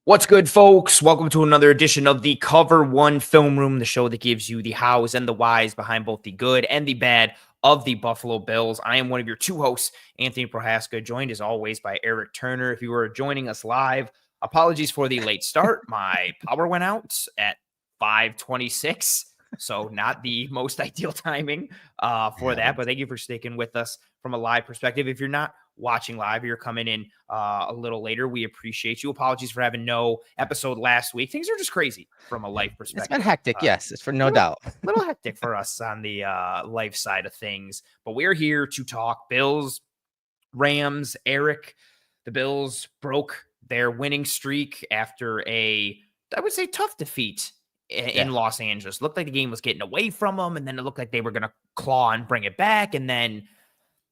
What's good, folks? Welcome to another edition of the Cover One Film Room, the show that gives you the hows and the whys behind both the good and the bad of the Buffalo Bills. I am one of your two hosts, Anthony Prohaska, joined as always by Eric Turner. If you are joining us live, apologies for the late start. My power went out at 5:26, so not the most ideal timing for that, but thank you for sticking with us from a live perspective. If you're not watching live, you're coming in a little later, we appreciate you. Apologies for having no episode last week. Things are just crazy from a life perspective. It's been hectic, yes, it's for no little, doubt. little hectic for us on the life side of things, but we're here to talk Bills, Rams. Eric, the Bills broke their winning streak after I would say, tough defeat in Los Angeles. Looked like the game was getting away from them, and then it looked like they were going to claw and bring it back, and then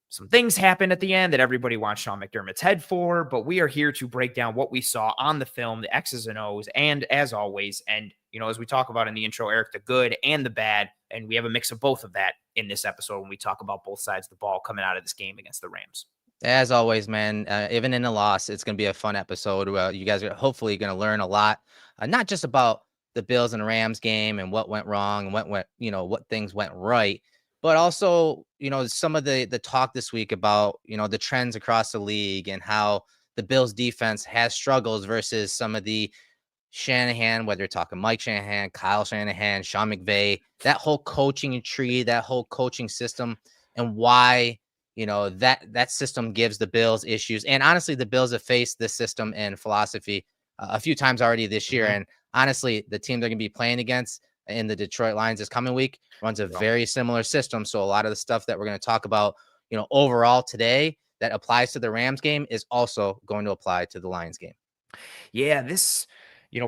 some things happened at the end that everybody wants Sean McDermott's head for, but we are here to break down what we saw on the film, the X's and O's, and as always, and as we talk about in the intro, Eric, the good and the bad, and we have a mix of both of that in this episode when we talk about both sides of the ball coming out of this game against the Rams. As always, man, even in a loss, it's going to be a fun episode. You guys are hopefully going to learn a lot, not just about the Bills and Rams game and what went wrong and what things went right, but also, some of the talk this week about, the trends across the league and how the Bills defense has struggles versus some of the Shanahan, whether you're talking Mike Shanahan, Kyle Shanahan, Sean McVay, that whole coaching tree, that whole coaching system, and why, that system gives the Bills issues. And honestly, the Bills have faced this system and philosophy a few times already this year. And honestly, the team they're going to be playing against in the Detroit Lions this coming week runs a very similar system. So a lot of the stuff that we're going to talk about, overall today that applies to the Rams game is also going to apply to the Lions game. Yeah, this,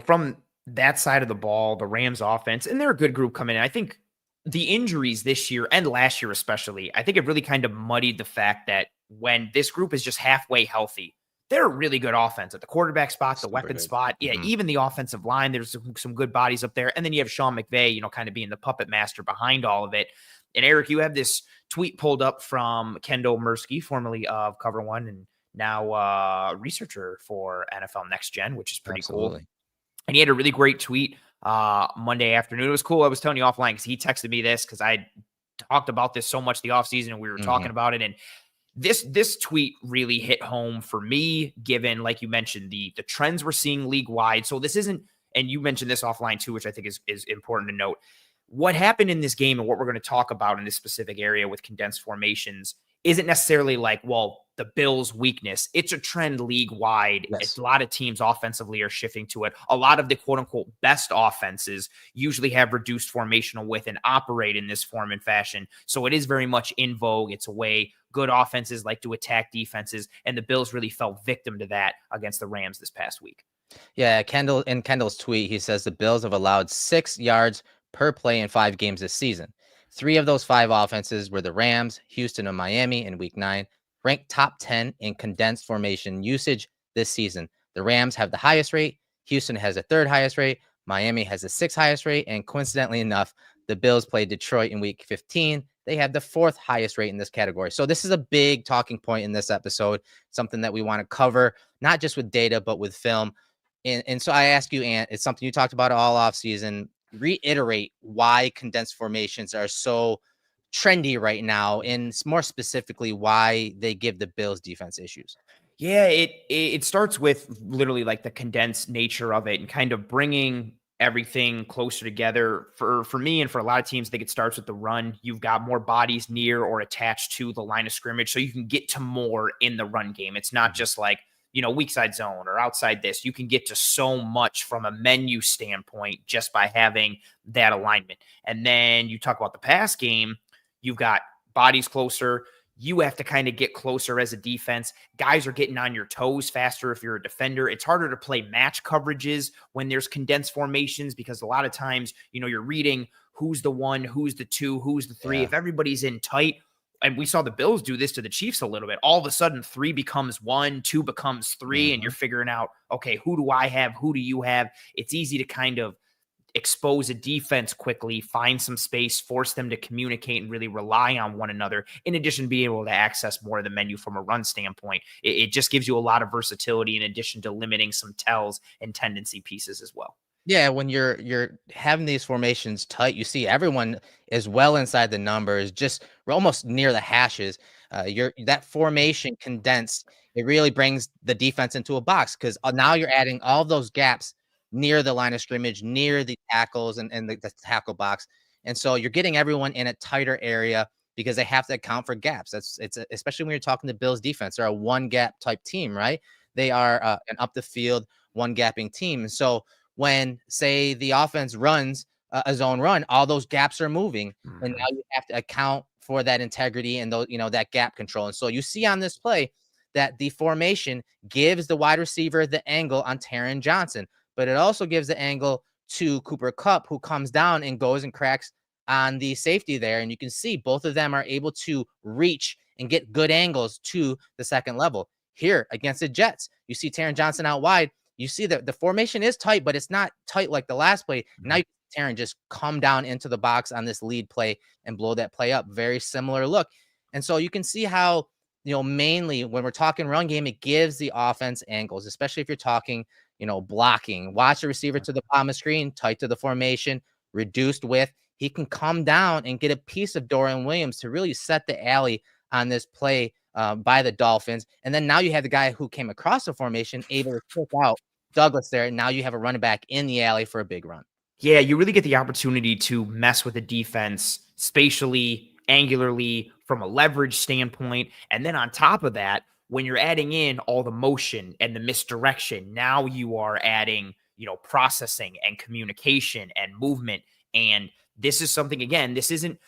from that side of the ball, the Rams offense, and they're a good group coming in. I think the injuries this year and last year especially, I think it really kind of muddied the fact that when this group is just halfway healthy, they're a really good offense at the quarterback spot, the weapon spot. Yeah, even the offensive line, there's some good bodies up there. And then you have Sean McVay, kind of being the puppet master behind all of it. And Eric, you have this tweet pulled up from Kendall Mursky, formerly of Cover One and now researcher for NFL Next Gen, which is pretty cool. And he had a really great tweet Monday afternoon. It was cool. I was telling you offline because he texted me this because I talked about this so much the offseason and we were talking about it. And this tweet really hit home for me, given, like you mentioned, the trends we're seeing league wide. So this isn't, and you mentioned this offline too, which I think is important to note. What happened in this game and what we're going to talk about in this specific area with condensed formations isn't necessarily like, well, the Bills' weakness. It's a trend league wide. Yes. A lot of teams offensively are shifting to it. A lot of the quote unquote best offenses usually have reduced formational width and operate in this form and fashion. So it is very much in vogue. It's a way good offenses like to attack defenses. And the Bills really fell victim to that against the Rams this past week. Yeah, Kendall's tweet, he says the Bills have allowed 6 yards per play in 5 games this season. 3 of those 5 offenses were the Rams, Houston, and Miami in Week 9, ranked top 10 in condensed formation usage this season. The Rams have the highest rate, Houston has the 3rd highest rate, Miami has the 6th highest rate, and coincidentally enough, the Bills played Detroit in Week 15. They have the 4th highest rate in this category. So this is a big talking point in this episode, something that we want to cover, not just with data, but with film. And so I ask you, Ant, it's something you talked about all offseason. Reiterate why condensed formations are so trendy right now, and more specifically, why they give the Bills defense issues. Yeah, it starts with literally like the condensed nature of it and kind of bringing everything closer together. For me and for a lot of teams, I think it starts with the run. You've got more bodies near or attached to the line of scrimmage, so you can get to more in the run game. It's not just like, weak side zone or outside this. You can get to so much from a menu standpoint just by having that alignment. And then you talk about the pass game, you've got bodies closer. You have to kind of get closer as a defense. Guys are getting on your toes faster if you're a defender. It's harder to play match coverages when there's condensed formations because a lot of times, you're reading who's the 1, who's the 2, who's the 3. If everybody's in tight, and we saw the Bills do this to the Chiefs a little bit, all of a sudden 3 becomes 1, 2 becomes 3, and you're figuring out, okay, who do I have? Who do you have? It's easy to kind of expose a defense quickly, find some space, force them to communicate and really rely on one another, in addition to being able to access more of the menu from a run standpoint. It just gives you a lot of versatility in addition to limiting some tells and tendency pieces as well. Yeah, when you're having these formations tight, you see everyone is well inside the numbers, just almost near the hashes. You're that formation condensed. It really brings the defense into a box because now you're adding all those gaps near the line of scrimmage, near the tackles and the tackle box, and so you're getting everyone in a tighter area because they have to account for gaps. Especially when you're talking to Bills defense. They're a one gap type team, right? They are an up the field one gapping team, and so when, say, the offense runs a zone run, all those gaps are moving, and now you have to account for that integrity and those, that gap control. And so you see on this play that the formation gives the wide receiver the angle on Taron Johnson, but it also gives the angle to Cooper Kupp, who comes down and goes and cracks on the safety there. And you can see both of them are able to reach and get good angles to the second level. Here against the Jets, you see Taron Johnson out wide. You see that the formation is tight, but it's not tight like the last play. Now you see Taron just come down into the box on this lead play and blow that play up. Very similar look. And so you can see how, mainly when we're talking run game, it gives the offense angles, especially if you're talking, blocking. Watch the receiver to the bottom of the screen, tight to the formation, reduced width. He can come down and get a piece of Dorian Williams to really set the alley on this play by the Dolphins. And then now you have the guy who came across the formation able to kick out Douglas there. Now you have a running back in the alley for a big run. Yeah, you really get the opportunity to mess with the defense spatially, angularly, from a leverage standpoint. And then on top of that, when you're adding in all the motion and the misdirection, now you are adding, processing and communication and movement. And this is something, again, this isn't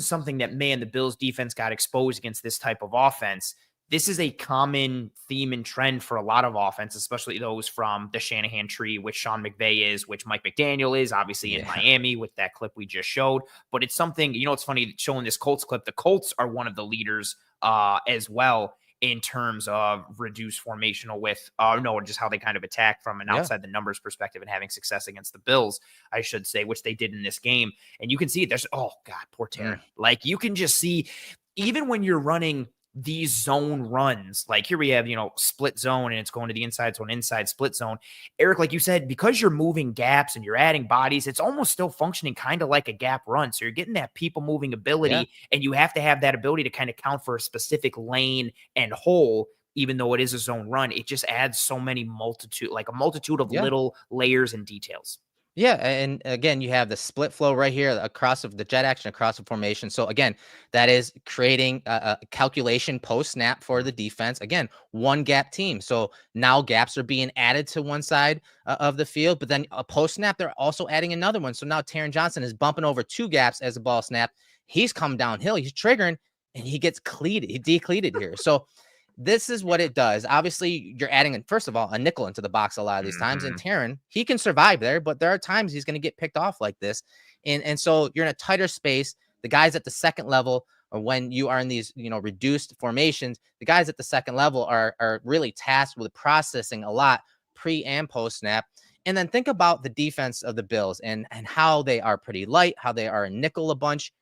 something that, man, the Bills defense got exposed against this type of offense. This is a common theme and trend for a lot of offense, especially those from the Shanahan tree, which Sean McVay is, which Mike McDaniel is, obviously in Miami with that clip we just showed. But it's something, it's funny showing this Colts clip. The Colts are one of the leaders as well in terms of reduced formational width, just how they kind of attack from an outside the numbers perspective and having success against the Bills, I should say, which they did in this game. And you can see there's, oh God, poor Taron. Like you can just see, even when you're running these zone runs, like here we have, split zone and it's going to the inside zone, inside split zone. Eric, like you said, because you're moving gaps and you're adding bodies, it's almost still functioning kind of like a gap run. So you're getting that people moving ability and you have to have that ability to kind of count for a specific lane and hole, even though it is a zone run. It just adds so many multitude of little layers and details. Yeah, and again, you have the split flow right here across of the jet action across the formation. So again, that is creating a calculation post snap for the defense. Again, one gap team. So now gaps are being added to one side of the field, but then a post snap, they're also adding another one. So now Taron Johnson is bumping over two gaps as the ball snap. He's come downhill. He's triggering, and he gets cleated. He decleated here. So this is what it does. Obviously, you're adding, first of all, a nickel into the box a lot of these times. And Taron, he can survive there, but there are times he's going to get picked off like this. And so you're in a tighter space. The guys at the second level, or when you are in these, reduced formations, the guys at the second level are really tasked with processing a lot pre and post snap. And then think about the defense of the Bills and how they are pretty light, how they are a nickel a bunch.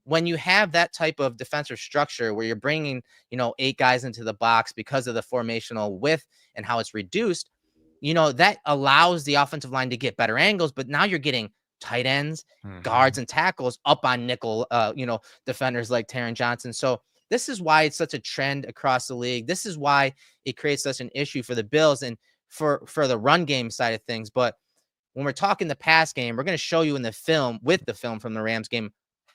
When you have that type of defensive structure where you're bringing, 8 guys into the box because of the formational width and how it's reduced, that allows the offensive line to get better angles. But now you're getting tight ends, guards, and tackles up on nickel, defenders like Taron Johnson. So this is why it's such a trend across the league. This is why it creates such an issue for the Bills and for the run game side of things. But when we're talking the pass game, we're going to show you in the film from the Rams game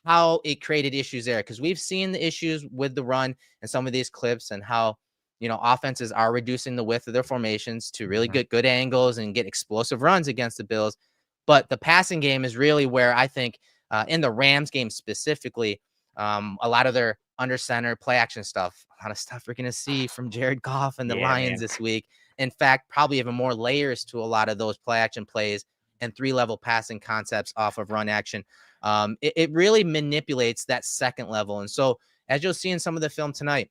how it created issues there, because we've seen the issues with the run and some of these clips and how, offenses are reducing the width of their formations to really get good angles and get explosive runs against the Bills. But the passing game is really where I think in the Rams game specifically, a lot of their under center play action stuff, a lot of stuff we're going to see from Jared Goff and the Lions this week. In fact, probably even more layers to a lot of those play action plays and 3-level passing concepts off of run action. It really manipulates that second level. And so as you'll see in some of the film tonight,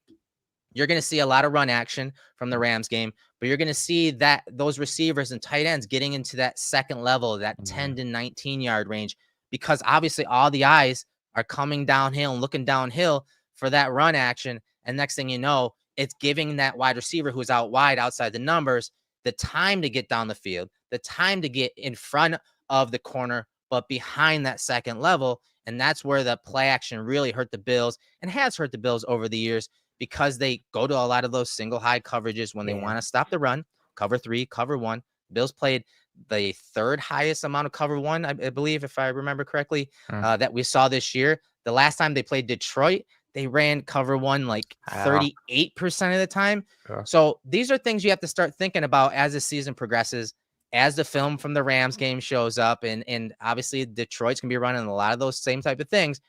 You're going to see a lot of run action from the Rams game, but you're going to see that those receivers and tight ends getting into that second level, that 10 to 19 yard range, because obviously all the eyes are coming downhill and looking downhill for that run action. And next thing you know, it's giving that wide receiver who's out wide outside the numbers the time to get down the field, the time to get in front of the corner, but behind that second level. And that's where the play action really hurt the Bills and has hurt the Bills over the years, because they go to a lot of those single high coverages when they want to stop the run, cover 3, cover 1. Bills played the third highest amount of cover 1, I believe, if I remember correctly, that we saw this year. The last time they played Detroit, they ran cover 1 like 38% of the time. So these are things you have to start thinking about as the season progresses, as the film from the Rams game shows up. And obviously Detroit's going to be running a lot of those same type of things.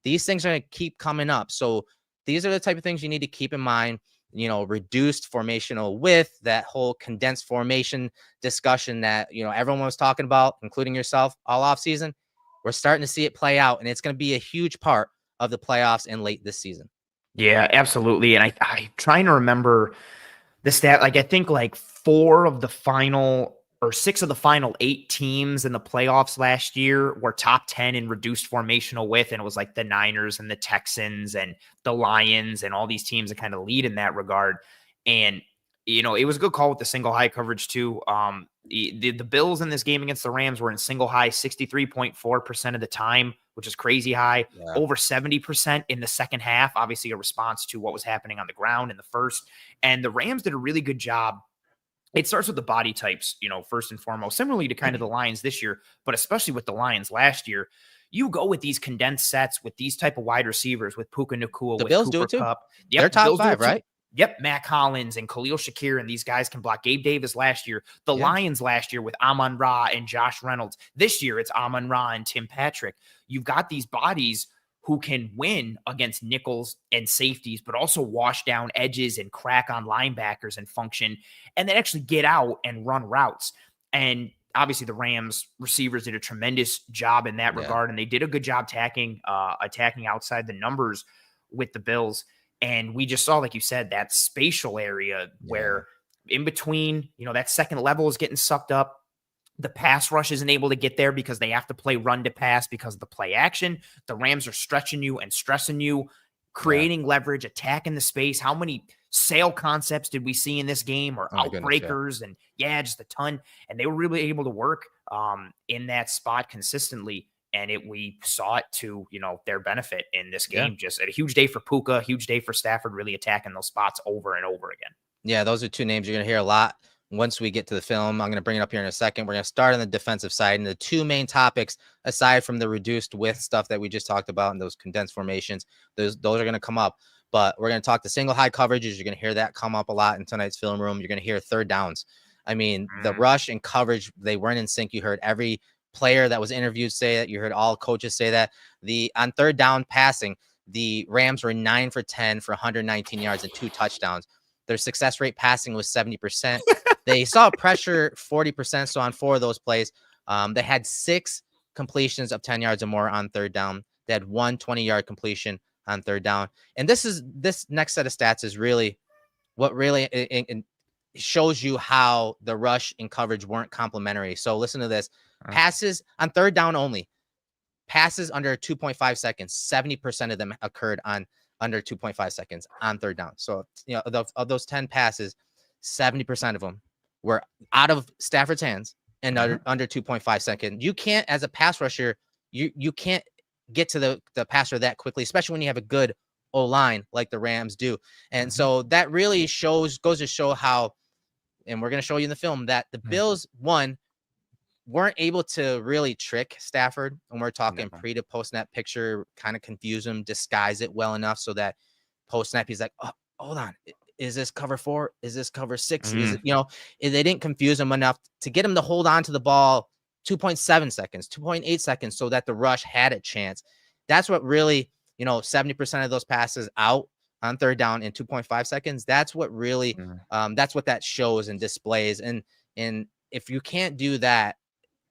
These things are going to keep coming up. So these are the type of things you need to keep in mind. Reduced formational width, that whole condensed formation discussion that, everyone was talking about, including yourself, all off season. We're starting to see it play out, and it's going to be a huge part of the playoffs and late this season. Yeah, absolutely. And I trying to remember the stat. Like, I think like 4 of the final or 6 of the final 8 teams in the playoffs last year were top 10 in reduced formational width. And it was like the Niners and the Texans and the Lions and all these teams that kind of lead in that regard. And, it was a good call with the single high coverage too. The Bills in this game against the Rams were in single high 63.4% of the time, which is crazy high. Yeah. Over 70% in the second half, obviously a response to what was happening on the ground in the first. And the Rams did a really good job. It starts with the body types, first and foremost, similarly to kind of the Lions this year, but especially with the Lions last year. You go with these condensed sets with these type of wide receivers, with Puka Nacua, with Bills Cooper do it too. Kupp. They're top 5, right? Yep, Matt Hollins and Khalil Shakir, and these guys can block. Gabe Davis last year. The Lions last year with Amon-Ra and Josh Reynolds. This year, it's Amon-Ra and Tim Patrick. You've got these bodies who can win against nickels and safeties, but also wash down edges and crack on linebackers and function, and then actually get out and run routes. And obviously the Rams receivers did a tremendous job in that regard, and they did a good job attacking outside the numbers with the Bills. And we just saw, like you said, that spatial area where in between, that second level is getting sucked up. The pass rush isn't able to get there because they have to play run to pass because of the play action. The Rams are stretching you and stressing you, creating leverage, attacking the space. How many sail concepts did we see in this game, or outbreakers? And just a ton. And they were really able to work in that spot consistently. And we saw it to, their benefit in this game. Just a huge day for Puka, huge day for Stafford, really attacking those spots over and over again. Yeah, those are 2 names you're going to hear a lot once we get to the film. I'm going to bring it up here in a second. We're going to start on the defensive side. And the 2 main topics, aside from the reduced width stuff that we just talked about and those condensed formations, those are going to come up. But we're going to talk the single high coverages. You're going to hear that come up a lot in tonight's film room. You're going to hear third downs. I mean, the rush and coverage, they weren't in sync. You heard every player that was interviewed say that. You heard all coaches say that. On third down passing, the Rams were 9 for 10 for 119 yards and 2 touchdowns. Their success rate passing was 70%. They saw pressure 40%. So on 4 of those plays, they had 6 completions of 10 yards or more on third down. They had 1 20-yard completion on third down. And this next set of stats is really what really shows you how the rush and coverage weren't complementary. So listen to this. Passes on third down only. Passes under 2.5 seconds. 70% of them occurred on under 2.5 seconds on third down. So, of those 10 passes, 70% of them were out of Stafford's hands and under 2.5 seconds. You can't, as a pass rusher, you can't get to the passer that quickly, especially when you have a good O-line like the Rams do. And so that really goes to show how, and we're going to show you in the film, that the Bills, weren't able to really trick Stafford. And we're talking pre to post snap picture, kind of confuse him, disguise it well enough so that post snap, he's like, oh, hold on. Is this cover 4? Is this cover 6? Is it, they didn't confuse him enough to get him to hold on to the ball 2.7 seconds, 2.8 seconds, so that the rush had a chance. That's what really, 70% of those passes out on third down in 2.5 seconds. That's what really, that's what that shows and displays. And if you can't do that,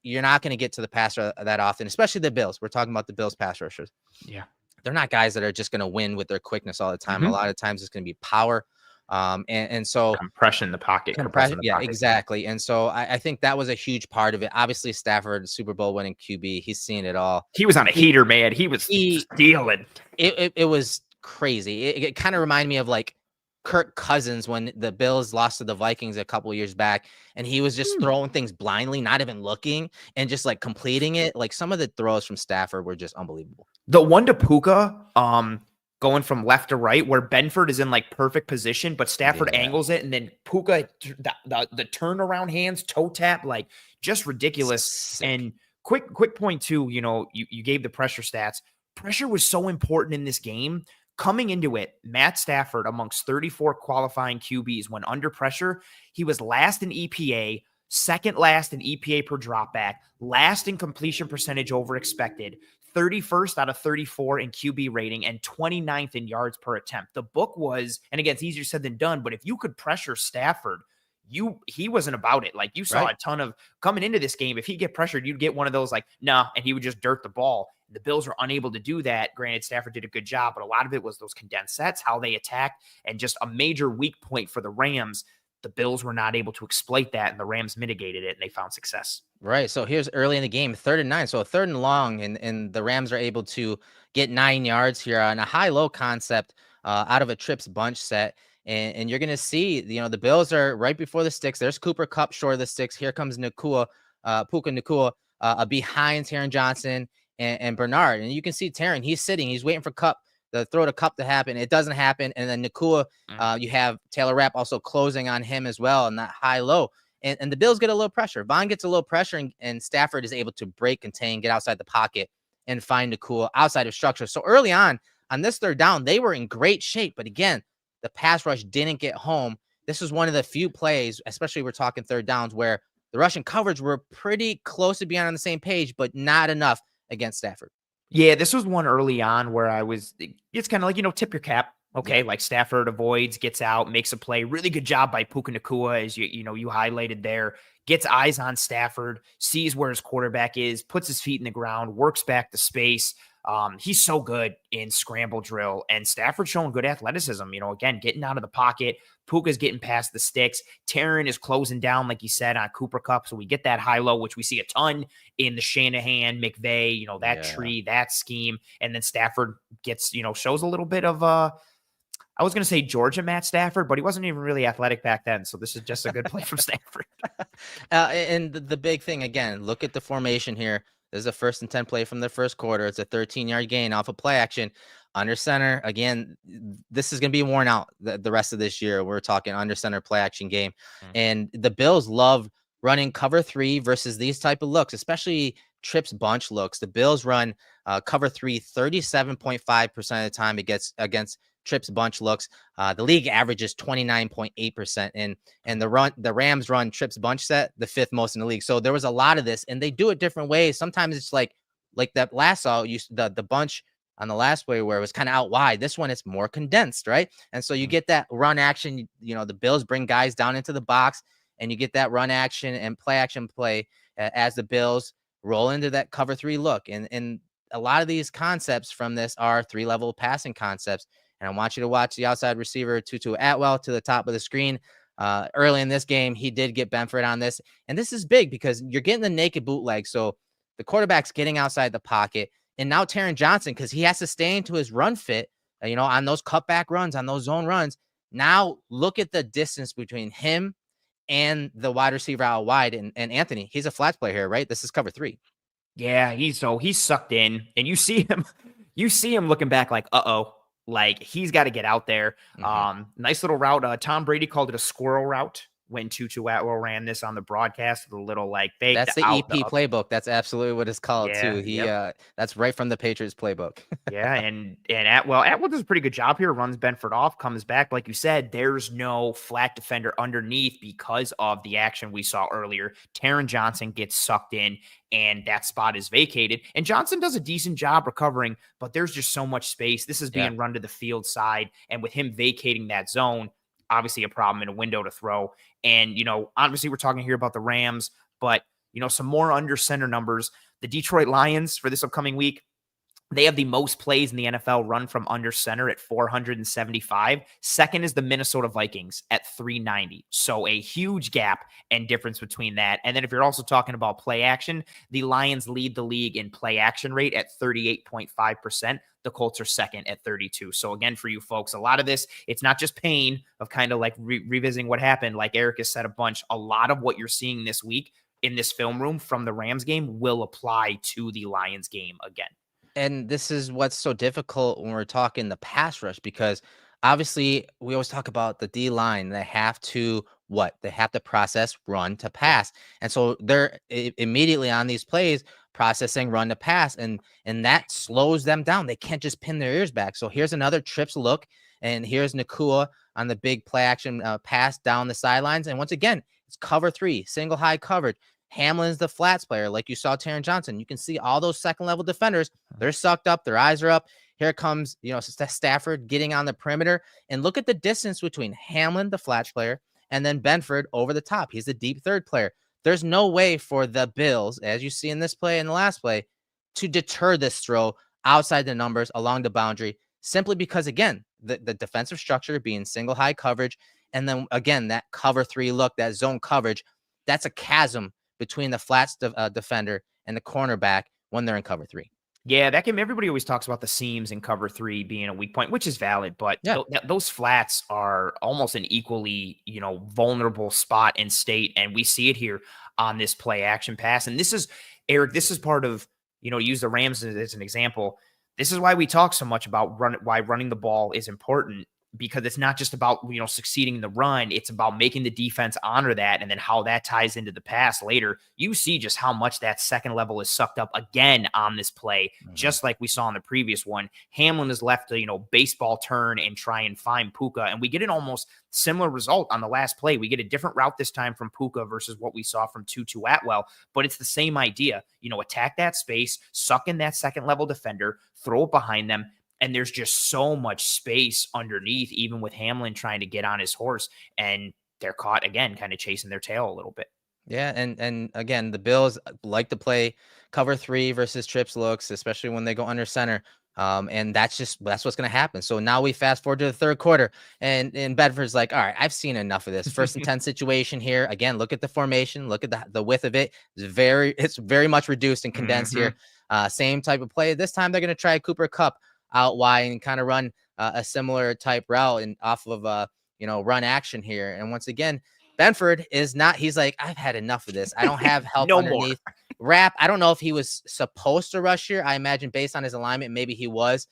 you're not going to get to the passer that often, especially the Bills. We're talking about the Bills pass rushers. Yeah. They're not guys that are just going to win with their quickness all the time. A lot of times it's going to be power And so Compression the pocket, compressing compression, the yeah, pocket. exactly. And so I think that was a huge part of it. Obviously, Stafford, Super Bowl winning QB, he's seen it all. He was on a heater, man. He was He stealing. it was crazy. It kind of reminded me of like Kirk Cousins when the Bills lost to the Vikings a couple years back, and he was just throwing things blindly, not even looking, and just like completing it. Like some of the throws from Stafford were just unbelievable. The one to Puka, going from left to right, where Benford is in like perfect position, but Stafford Yeah, angles it, and then Puka, the turnaround hands, toe tap, like just ridiculous. sick. And quick point too, you gave the pressure stats. Pressure was so important in this game. Coming into it, Matt Stafford, amongst 34 qualifying QBs, when under pressure, he was last in EPA, second last in EPA per dropback, last in completion percentage over expected, 31st out of 34 in QB rating, and 29th in yards per attempt. The book was, and again, it's easier said than done, but if you could pressure Stafford, he wasn't about it. Like you saw Right. a ton of coming into this game. If he get pressured, you'd get one of those like, nah, and he would just dirt the ball. The Bills were unable to do that. Granted, Stafford did a good job, but a lot of it was those condensed sets, how they attacked, and just a major weak point for the Rams. The Bills were not able to exploit that, and the Rams mitigated it, and they found success. Right. So here's early in the game, 3rd and 9. So a 3rd and long, and the Rams are able to get 9 yards here on a high-low concept out of a trips bunch set. And you're gonna see, the Bills are right before the sticks. There's Cooper Kupp short of the sticks. Here comes Puka Nakua, behind Taron Johnson and Bernard. And you can see Taron, he's sitting, he's waiting for Kupp, the throw to Kupp to happen. It doesn't happen. And then Nakua, you have Taylor Rapp also closing on him as well in that high-low. And the Bills get a little pressure. Vaughn gets a little pressure, and Stafford is able to break, contain, get outside the pocket, and find Nakua outside of structure. So early on this 3rd down, they were in great shape. But again, the pass rush didn't get home. This was one of the few plays, especially we're talking 3rd downs, where the Russian coverage were pretty close to being on the same page, but not enough against Stafford. Yeah, this was one early on where it's kind of like, tip your cap. Okay, Yeah. like Stafford avoids, gets out, makes a play. Really good job by Puka Nakua, as you highlighted there. Gets eyes on Stafford, sees where his quarterback is, puts his feet in the ground, works back to space. He's so good in scramble drill, and Stafford showing good athleticism. Again, getting out of the pocket. Puka's getting past the sticks. Taron is closing down, like you said, on Cooper Kupp. So we get that high-low, which we see a ton in the Shanahan, McVay, that tree, that scheme. And then Stafford gets, shows a little bit of I was going to say Georgia Matt Stafford, but he wasn't even really athletic back then. So this is just a good play from Stafford. And the big thing, again, look at the formation here. There's a 1st and 10 play from the first quarter. It's a 13-yard gain off of play action under center. Again, this is going to be worn out the rest of this year. We're talking under center play action game. And the Bills love running cover 3 versus these type of looks, especially trips bunch looks. The Bills run cover 3 37.5% of the time against trips bunch looks. The league averages 29.8%, and the Rams run trips bunch set the 5th most in the league. So there was a lot of this, and they do it different ways. Sometimes it's like that last saw the bunch on the last play where it was kind of out wide. This one it's more condensed, right? And so you get that run action. The Bills bring guys down into the box, and you get that run action and play action play as the Bills roll into that cover 3 look. And a lot of these concepts from this are 3-level passing concepts. And I want you to watch the outside receiver, Tutu Atwell, to the top of the screen. Early in this game, he did get Benford on this. And this is big because you're getting the naked bootleg. So the quarterback's getting outside the pocket. And now Taron Johnson, because he has to stay into his run fit, on those cutback runs, on those zone runs. Now look at the distance between him and the wide receiver out wide. And Anthony, he's a flats player here, right? This is cover 3. Yeah, he's sucked in, and you see him looking back like, uh-oh. Like he's got to get out there. Nice little route. Tom Brady called it a squirrel route when Tutu Atwell ran this on the broadcast. The little like fake. That's the EP playbook. That's absolutely what it's called too. That's right from the Patriots playbook. Yeah, and Atwell does a pretty good job here. Runs Benford off, comes back. Like you said, there's no flat defender underneath because of the action we saw earlier. Taron Johnson gets sucked in, and that spot is vacated. And Johnson does a decent job recovering, but there's just so much space. This is being run to the field side, and with him vacating that zone, obviously a problem in a window to throw. And, obviously we're talking here about the Rams, but, some more under center numbers. The Detroit Lions for this upcoming week, They have the most plays in the NFL run from under center at 475. Second is the Minnesota Vikings at 390. So a huge gap and difference between that. And then if you're also talking about play action, the Lions lead the league in play action rate at 38.5%. The Colts are second at 32. So again, for you folks, a lot of this, it's not just pain of kind of like revisiting what happened. Like Eric has said a bunch, a lot of what you're seeing this week in this film room from the Rams game will apply to the Lions game again. And this is what's so difficult when we're talking the pass rush, because obviously we always talk about the D line. They have to what? They have to process run to pass. And so they're immediately on these plays processing run to pass, and that slows them down. They can't just pin their ears back. So here's another trips look, and here's Nakua on the big play action pass down the sidelines. And once again, it's cover 3, single high coverage. Hamlin's the flats player, like you saw Taron Johnson. You can see all those second level defenders, they're sucked up, their eyes are up. Here comes, Stafford getting on the perimeter. And look at the distance between Hamlin, the flats player, and then Benford over the top. He's the deep third player. There's no way for the Bills, as you see in this play and the last play, to deter this throw outside the numbers along the boundary, simply because, again, the defensive structure being single high coverage. And then, again, that cover 3 look, that zone coverage, that's a chasm between the flats defender and the cornerback when they're in cover 3. Yeah, that can. Everybody always talks about the seams in cover 3 being a weak point, which is valid, but Yeah. those flats are almost an equally, vulnerable spot and state, and we see it here on this play action pass. And this is, Eric, this is part of, use the Rams as an example. This is why we talk so much about why running the ball is important, because it's not just about, succeeding in the run. It's about making the defense honor that, and then how that ties into the pass later. You see just how much that second level is sucked up again on this play, just like we saw in the previous one. Hamlin is left to, baseball turn and try and find Puka, and we get an almost similar result on the last play. We get a different route this time from Puka versus what we saw from Tutu Atwell, but it's the same idea. Attack that space, suck in that second level defender, throw it behind them. And there's just so much space underneath, even with Hamlin trying to get on his horse, and they're caught again, kind of chasing their tail a little bit. Yeah, and again, the Bills like to play cover 3 versus trips looks, especially when they go under center. And that's what's going to happen. So now we fast forward to the third quarter, and Bedford's like, all right, I've seen enough of this 1st and 10 situation here. Again, look at the formation, look at the width of it. It's very much reduced and condensed here. Same type of play. This time they're going to try Cooper Kupp out wide and kind of run a similar type route and off of run action here. And once again, Benford is not, he's like, I've had enough of this. I don't have help No underneath. Rap, I don't know if he was supposed to rush here. I imagine based on his alignment, maybe he was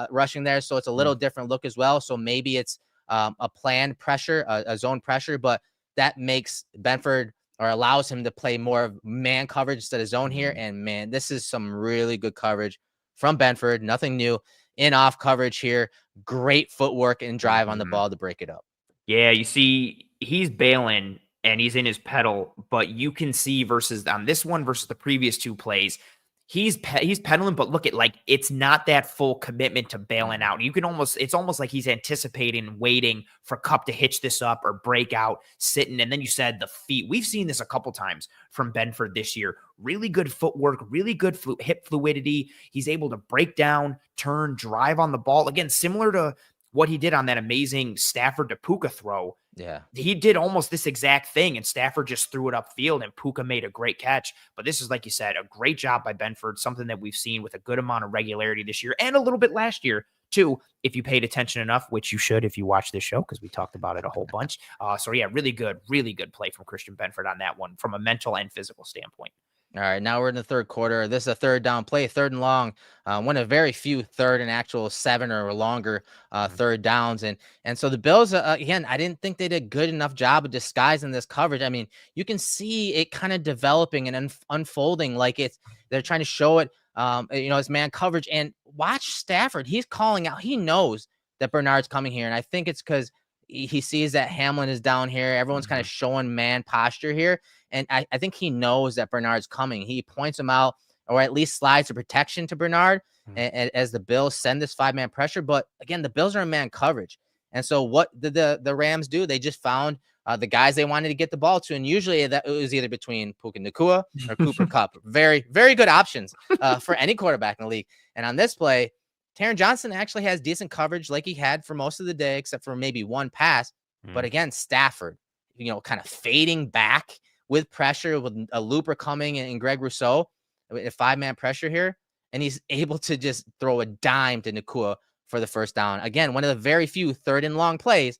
rushing there. So it's a little different look as well. So maybe it's a planned pressure, a zone pressure, but that makes Benford, or allows him to play more of man coverage instead of zone here. And man, this is some really good coverage from Benford. Nothing new in off coverage here. Great footwork and drive on the ball to break it up. Yeah, you see, he's bailing and he's in his pedal, but you can see versus on this one versus the previous 2 plays, he's pedaling, but look at, like, it's not that full commitment to bailing out. It's almost like he's anticipating, waiting for Kupp to hitch this up or break out, sitting. And then you said the feet. We've seen this a couple times from Benford this year. Really good footwork, really good hip fluidity. He's able to break down, turn, drive on the ball. Again, similar to what he did on that amazing Stafford to Puka throw. Yeah. He did almost this exact thing, and Stafford just threw it upfield, and Puka made a great catch. But this is, like you said, a great job by Benford, something that we've seen with a good amount of regularity this year and a little bit last year, too, if you paid attention enough, which you should if you watch this show, because we talked about it a whole bunch. So, yeah, really good play from Christian Benford on that one from a mental and physical standpoint. All right, now we're in the third quarter. This is a third down play, 3rd and long. One of very few third and actual 7 or longer third downs. And so the Bills, again, I didn't think they did a good enough job of disguising this coverage. I mean, you can see it kind of developing and unfolding like they're trying to show it, as man coverage. And watch Stafford. He's calling out. He knows that Bernard's coming here. And I think it's because he sees that Hamlin is down here. Everyone's kind of showing man posture here. And I think he knows that Bernard's coming. He points him out, or at least slides the protection to Bernard as the Bills send this 5-man pressure. But again, the Bills are in man coverage. And so what did the Rams do? They just found the guys they wanted to get the ball to. And usually that it was either between Puka Nacua or Cooper Kupp. Very, very good options for any quarterback in the league. And on this play, Taron Johnson actually has decent coverage like he had for most of the day, except for maybe one pass. But again, Stafford, kind of fading back with pressure, with a looper coming and Greg Rousseau, a 5-man pressure here. And he's able to just throw a dime to Nacua for the first down. Again, one of the very few 3rd and long plays,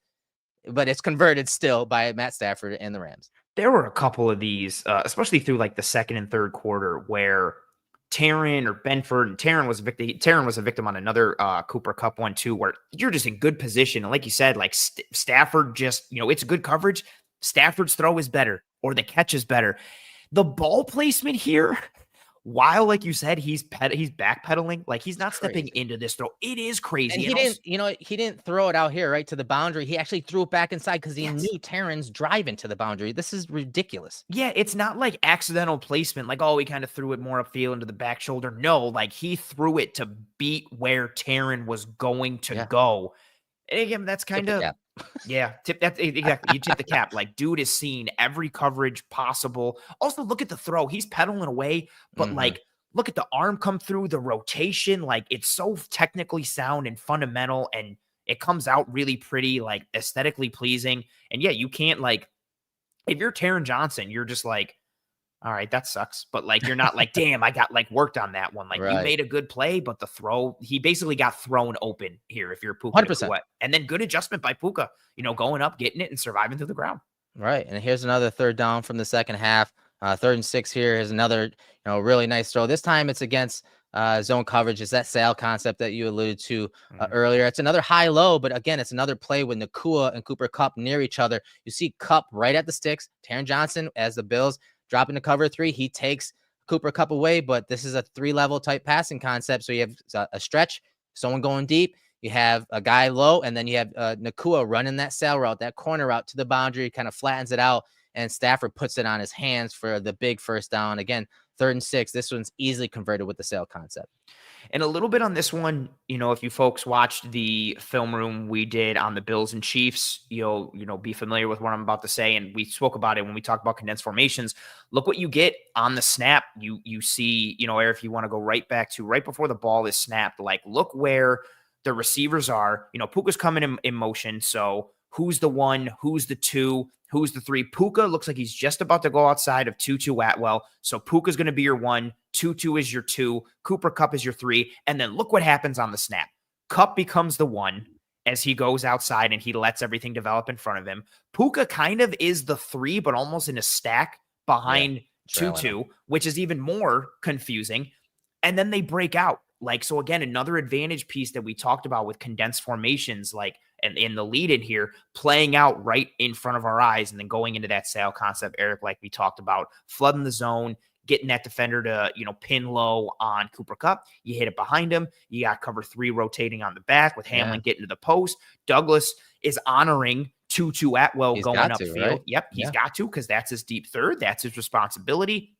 but it's converted still by Matt Stafford and the Rams. There were a couple of these, especially through like the second and third quarter, where Taron or Benford, and Taron was a victim on another Cooper Kupp one too, where you're just in good position. And like you said, like Stafford just, it's good coverage. Stafford's throw is better or the catch is better. The ball placement here, while like you said, he's backpedaling, like he's not stepping into this throw. It is crazy. And he didn't throw it out here right to the boundary. He actually threw it back inside because he knew Taron's driving to the boundary. This is ridiculous. Yeah, it's not like accidental placement, like, oh, he kind of threw it more upfield into the back shoulder. No, like he threw it to beat where Taron was going to go. And again, that's kind of exactly. You tip the cap. Like, dude is seeing every coverage possible. Also, look at the throw. He's pedaling away, but like, look at the arm come through, the rotation. Like, it's so technically sound and fundamental, and it comes out really pretty, like aesthetically pleasing. And yeah, you can't like, if you're Taron Johnson, you're just like, all right, that sucks. But like, you're not like, damn, I got like worked on that one. Like you made a good play, but the throw, he basically got thrown open here if you're Puka. 100%. And then good adjustment by Puka, going up, getting it and surviving through the ground. Right. And here's another 3rd down from the second half. 3rd and 6 here. Here's another, really nice throw. This time it's against zone coverage. It's that sail concept that you alluded to earlier. It's another high-low, but again, it's another play with Nacua and Cooper Kupp near each other. You see Kupp right at the sticks. Taron Johnson, as the Bills drop into cover 3, he takes Cooper Kupp away, but this is a 3-level type passing concept. So you have a stretch, someone going deep, you have a guy low, and then you have Nacua running that sail route, that corner route to the boundary, kind of flattens it out, and Stafford puts it on his hands for the big first down. Again, 3rd and 6. This one's easily converted with the sail concept. And a little bit on this one, if you folks watched the film room we did on the Bills and Chiefs, you'll be familiar with what I'm about to say. And we spoke about it when we talked about condensed formations. Look what you get on the snap. You see, Eric, if you want to go right back to right before the ball is snapped, like look where the receivers are. Puka's coming in motion. So who's the 1? Who's the 2? Who's the 3? Puka looks like he's just about to go outside of 2-2 Atwell. So Puka's going to be your 1. 2-2 is your 2. Cooper Kupp is your 3. And then look what happens on the snap. Kupp becomes the 1 as he goes outside and he lets everything develop in front of him. Puka kind of is the 3, but almost in a stack behind 2-2, which is even more confusing. And then they break out. Like, so again, another advantage piece that we talked about with condensed formations, like, and in the lead in here, playing out right in front of our eyes and then going into that sail concept, Eric, like we talked about, flooding the zone, getting that defender to, pin low on Cooper Kupp. You hit it behind him. You got cover 3 rotating on the back with Hamlin getting to the post. Douglas is honoring 2-2 Atwell going upfield. Right? Yep, he's got to, because that's his deep third. That's his responsibility.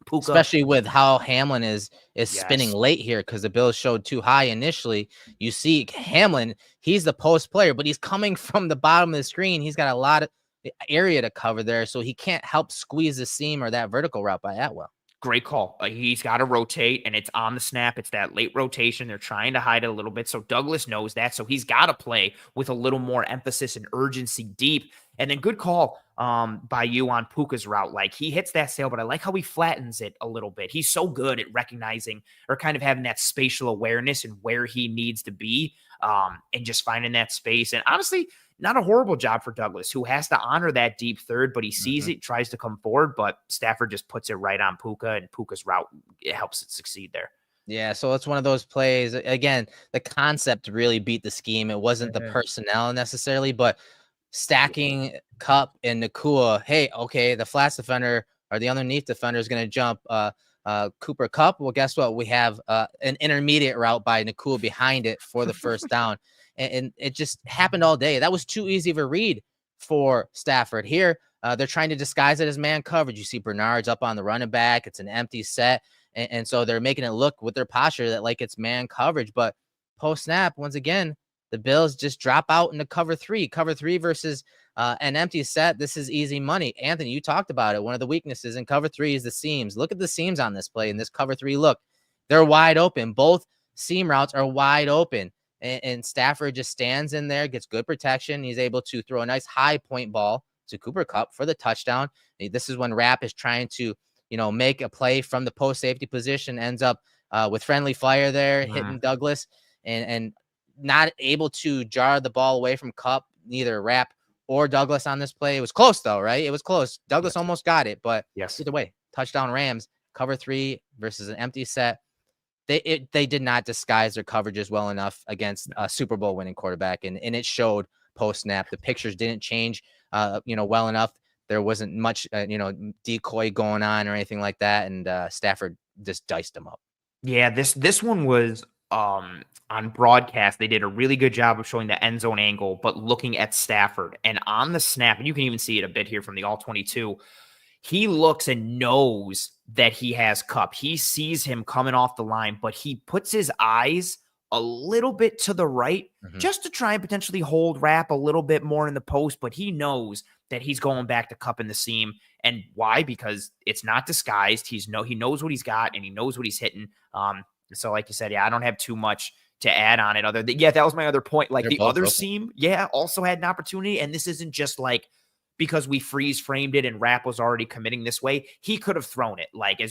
Puka. Especially with how Hamlin is spinning late here, because the Bills showed too high initially. You see Hamlin, he's the post player, but he's coming from the bottom of the screen. He's got a lot of area to cover there, so he can't help squeeze the seam or that vertical route by Atwell. Great call. He's got to rotate, and it's on the snap. It's that late rotation. They're trying to hide it a little bit, so Douglas knows that, so he's got to play with a little more emphasis and urgency deep. And then good call by you on Puka's route. Like, he hits that sail, but I like how he flattens it a little bit. He's so good at recognizing or kind of having that spatial awareness and where he needs to be and just finding that space. And honestly, not a horrible job for Douglas, who has to honor that deep third, but he sees it, tries to come forward, but Stafford just puts it right on Puka, and Puka's route, it helps it succeed there. Yeah, so it's one of those plays. Again, the concept really beat the scheme. It wasn't the personnel necessarily, but stacking Kupp and Nacua. Hey, okay, the flats defender or the underneath defender is going to jump Cooper Kupp. Well, guess what? We have an intermediate route by Nacua behind it for the first down. And it just happened all day. That was too easy of a read for Stafford. Here, they're trying to disguise it as man coverage. You see Bernard's up on the running back. It's an empty set. And so they're making it look with their posture that like it's man coverage. But post-snap, once again, the Bills just drop out into cover three versus an empty set. This is easy money. Anthony, you talked about it. One of the weaknesses in cover three is the seams. Look at the seams on this play in this cover three. Look, they're wide open. Both seam routes are wide open. And Stafford just stands in there, gets good protection. He's able to throw a nice high point ball to Cooper Kupp for the touchdown. This is when Rapp is trying to, make a play from the post safety position, ends up with friendly fire there, hitting Douglas, and not able to jar the ball away from Kupp, neither Rapp or Douglas on this play. It was close though, right? It was close. Douglas almost got it, but either way, touchdown Rams, cover three versus an empty set. They did not disguise their coverages well enough against a Super Bowl winning quarterback, and it showed post snap. The pictures didn't change, well enough. There wasn't much, decoy going on or anything like that, and Stafford just diced them up. Yeah, this one was on broadcast. They did a really good job of showing the end zone angle, but looking at Stafford and on the snap, and you can even see it a bit here from the all 22. He looks and knows that he has Kupp. He sees him coming off the line, but he puts his eyes a little bit to the right just to try and potentially hold Rapp a little bit more in the post, but he knows that he's going back to Kupp in the seam. And why? Because it's not disguised. He knows what he's got and he knows what he's hitting. So like you said, I don't have too much to add on it other than, that was my other point. Like the other seam, also had an opportunity. And this isn't just like, because we freeze framed it and Rapp was already committing this way, he could have thrown it. Like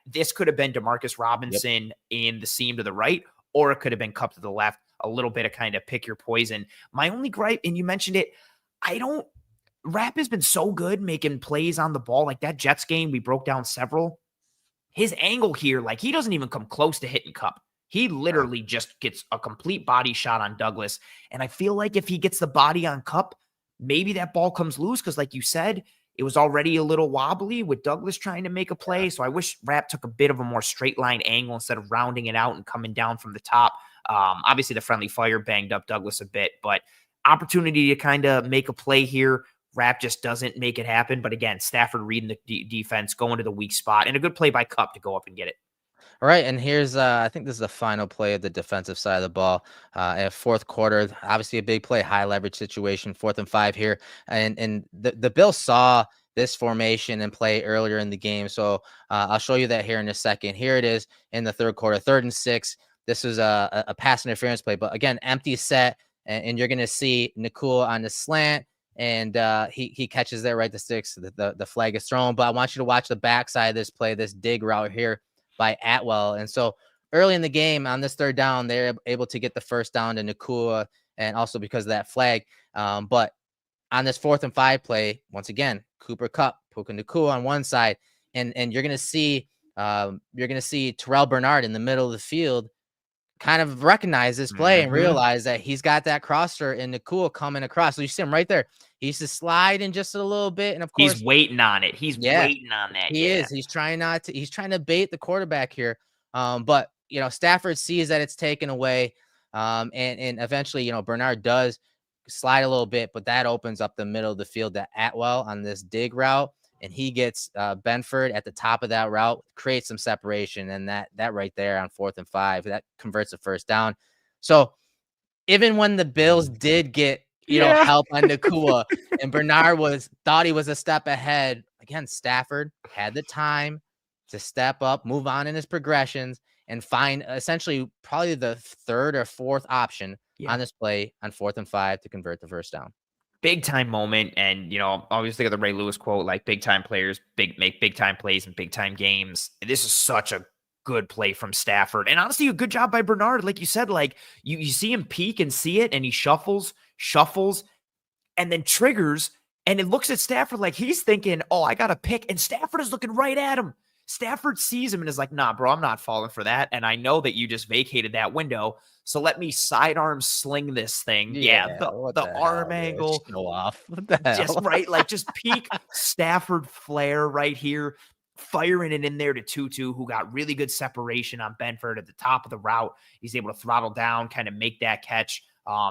this could have been Demarcus Robinson in the seam to the right, or it could have been Kupp to the left, a little bit of kind of pick your poison. My only gripe, and you mentioned it, Rapp has been so good making plays on the ball. Like that Jets game, we broke down several. His angle here, like he doesn't even come close to hitting Kupp. He literally just gets a complete body shot on Douglas. And I feel like if he gets the body on Kupp, maybe that ball comes loose because, like you said, it was already a little wobbly with Douglas trying to make a play. So I wish Rapp took a bit of a more straight line angle instead of rounding it out and coming down from the top. Obviously, the friendly fire banged up Douglas a bit, but opportunity to kind of make a play here. Rapp just doesn't make it happen. But again, Stafford reading the defense, going to the weak spot, and a good play by Kupp to go up and get it. All right, and here's I think this is the final play of the defensive side of the ball. At fourth quarter, obviously a big play, high leverage situation, 4th and 5 here, and the Bills saw this formation and play earlier in the game. So I'll show you that here in a second. Here it is in the third quarter, 3rd and 6. This was a pass interference play, but again, empty set, and you're going to see Nakul on the slant, and he catches there right to sticks. The flag is thrown, but I want you to watch the backside of this play, this dig route here by Atwell. And so early in the game on this 3rd down, they're able to get the first down to Nakua, and also because of that flag. But on this 4th and 5 play, once again, Cooper Kupp, Puka Nakua on one side, and you're gonna see Terrell Bernard in the middle of the field kind of recognize this play and realize that he's got that crosser in Nakua coming across. So you see him right there. He's just sliding just a little bit, and of course he's waiting on it. He's waiting on that. He is. He's trying to bait the quarterback here. But Stafford sees that it's taken away. And eventually, Bernard does slide a little bit, but that opens up the middle of the field to Atwell on this dig route. And he gets Benford at the top of that route, creates some separation. And that right there on 4th and 5, that converts a first down. So even when the Bills did get help on Nakua, and Bernard thought he was a step ahead, again, Stafford had the time to step up, move on in his progressions, and find essentially probably the 3rd or 4th option on this play on 4th and 5 to convert the first down. Big time moment. And, obviously got the Ray Lewis quote, like big time players make big time plays in big time games. And this is such a good play from Stafford. And honestly, a good job by Bernard. Like you said, like you see him peek and see it, and he shuffles, and then triggers, and it looks at Stafford like he's thinking, oh, I got to pick. And Stafford is looking right at him. Stafford sees him and is like, nah, bro, I'm not falling for that. And I know that you just vacated that window. So let me sidearm sling this thing. The arm angle. Show off. What the hell? Just right, like just peak Stafford flair right here. Firing it in there to Tutu, who got really good separation on Benford at the top of the route. He's able to throttle down, kind of make that catch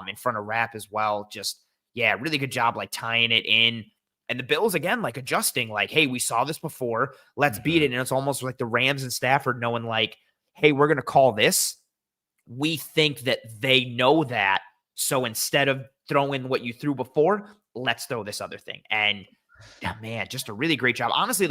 in front of Rapp as well. Just, really good job like tying it in. And the Bills, again, like adjusting, like, hey, we saw this before. Let's beat it. And it's almost like the Rams and Stafford knowing like, hey, we're going to call this. We think that they know that. So instead of throwing what you threw before, let's throw this other thing. And yeah, man, just a really great job. Honestly,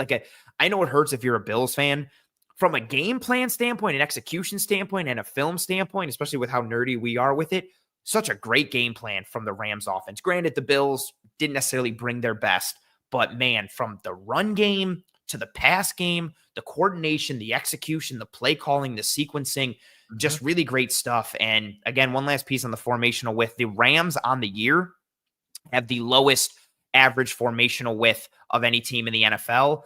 I know it hurts if you're a Bills fan. From a game plan standpoint, an execution standpoint, and a film standpoint, especially with how nerdy we are with it, such a great game plan from the Rams offense. Granted, the Bills didn't necessarily bring their best, but man, from the run game to the pass game, the coordination, the execution, the play calling, the sequencing, just really great stuff. And again, one last piece on the formational width. The Rams on the year have the lowest average formational width of any team in the NFL.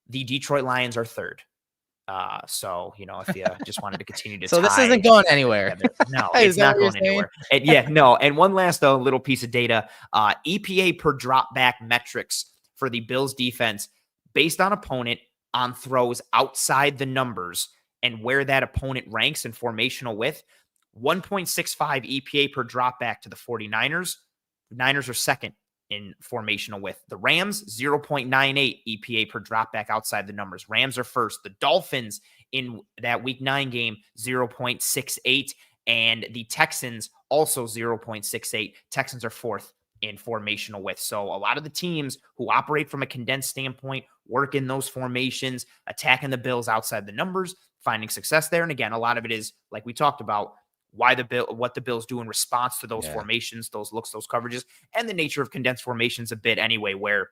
The Detroit Lions are third. So, if you just wanted to continue to So this isn't going anywhere. No, Is it's that not what you're going anywhere. And no. And one last little piece of data, EPA per drop back metrics for the Bills defense based on opponent on throws outside the numbers and where that opponent ranks in formational width, 1.65 EPA per drop back to the 49ers. The Niners are second in formational width. The Rams, 0.98 EPA per dropback outside the numbers. Rams are first. The Dolphins in that week 9 game, 0.68. And the Texans also 0.68. Texans are fourth in formational width. So a lot of the teams who operate from a condensed standpoint, work in those formations, attacking the Bills outside the numbers, finding success there. And again, a lot of it is, like we talked about, what the Bills do in response to those formations, those looks, those coverages, and the nature of condensed formations a bit anyway, where,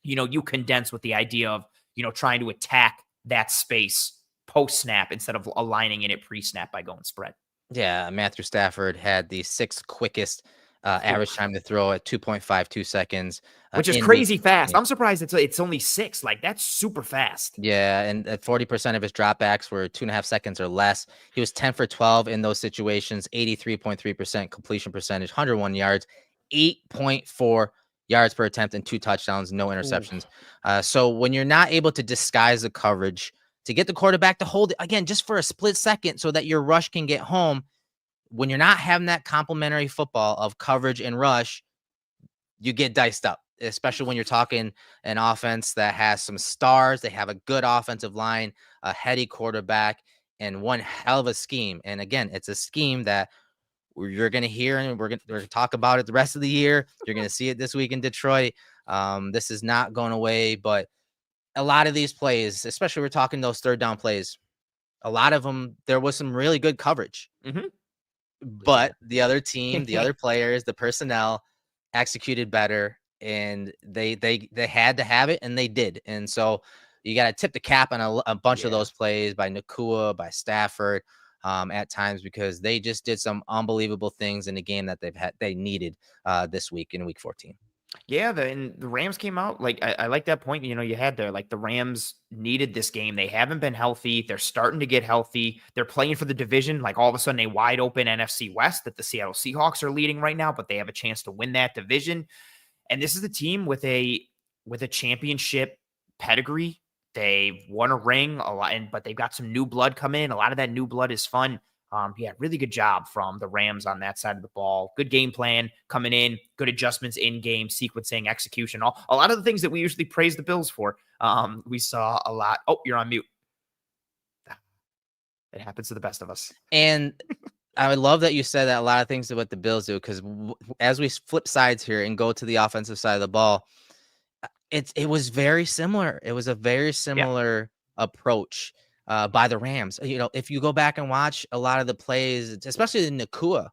you condense with the idea of, trying to attack that space post snap instead of aligning in it pre-snap by going spread. Yeah, Matthew Stafford had the 6th quickest average time to throw at 2.52 seconds. Which is crazy fast. I'm surprised it's only 6. Like, that's super fast. Yeah, and 40% of his dropbacks were 2.5 seconds or less. He was 10 for 12 in those situations, 83.3% completion percentage, 101 yards, 8.4 yards per attempt, and 2 touchdowns, no interceptions. So when you're not able to disguise the coverage, to get the quarterback to hold it, again, just for a split second so that your rush can get home, when you're not having that complementary football of coverage and rush, you get diced up, especially when you're talking an offense that has some stars. They have a good offensive line, a heady quarterback, and one hell of a scheme. And again, it's a scheme that you're going to hear, and we're going to talk about it the rest of the year. You're going to see it this week in Detroit. This is not going away, but a lot of these plays, especially we're talking those third down plays, a lot of them, there was some really good coverage. But the other team, the other players, the personnel executed better, and they had to have it, and they did. And so you got to tip the cap on a bunch of those plays by Nakua, by Stafford, at times, because they just did some unbelievable things in the game that they needed this week in week 14. Yeah, the Rams came out, like, I like that point, you had there, like, the Rams needed this game. They haven't been healthy. They're starting to get healthy. They're playing for the division, like, all of a sudden a wide open NFC West that the Seattle Seahawks are leading right now, but they have a chance to win that division. And this is the team with a championship pedigree. They've won a ring a lot, but they've got some new blood come in. A lot of that new blood is fun. Really good job from the Rams on that side of the ball. Good game plan coming in, good adjustments in game, sequencing, execution, a lot of the things that we usually praise the Bills for. We saw a lot. Oh, you're on mute. It happens to the best of us. And I would love that you said that a lot of things about the Bills do, because as we flip sides here and go to the offensive side of the ball, it was very similar. It was a very similar approach by the Rams. If you go back and watch a lot of the plays, especially in Nakua,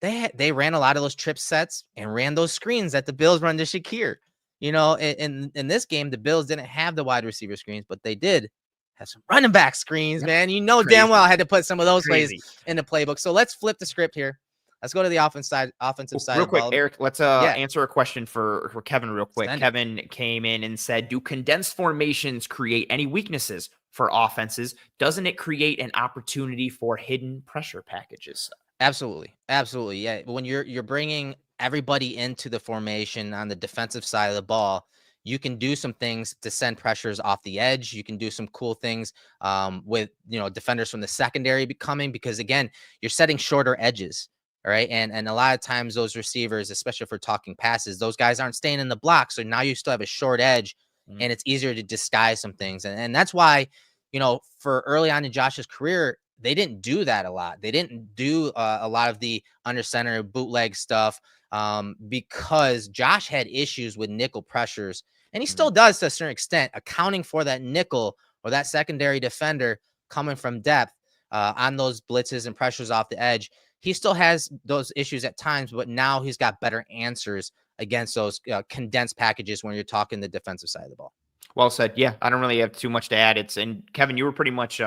they ran a lot of those trip sets and ran those screens that the Bills run to Shakir. In this game, the Bills didn't have the wide receiver screens, but they did have some running back screens, man. Damn well I had to put some of those plays in the playbook. So let's flip the script here. Let's go to the offensive side. Real quick, Eric, let's answer a question for Kevin real quick. Kevin came in and said, do condensed formations create any weaknesses for offenses? Doesn't it create an opportunity for hidden pressure packages? Absolutely. Absolutely. Yeah. When you're bringing everybody into the formation on the defensive side of the ball, you can do some things to send pressures off the edge. You can do some cool things with, defenders from the secondary becoming, because again, you're setting shorter edges. All right. And a lot of times those receivers, especially if we're talking passes, those guys aren't staying in the block. So now you still have a short edge and it's easier to disguise some things. And that's why, for early on in Josh's career, they didn't do that a lot. They didn't do a lot of the under center bootleg stuff because Josh had issues with nickel pressures, and he still does to a certain extent, accounting for that nickel or that secondary defender coming from depth on those blitzes and pressures off the edge. He still has those issues at times, but now he's got better answers against those condensed packages when you're talking the defensive side of the ball. Well said. Yeah, I don't really have too much to add. And Kevin, you were pretty much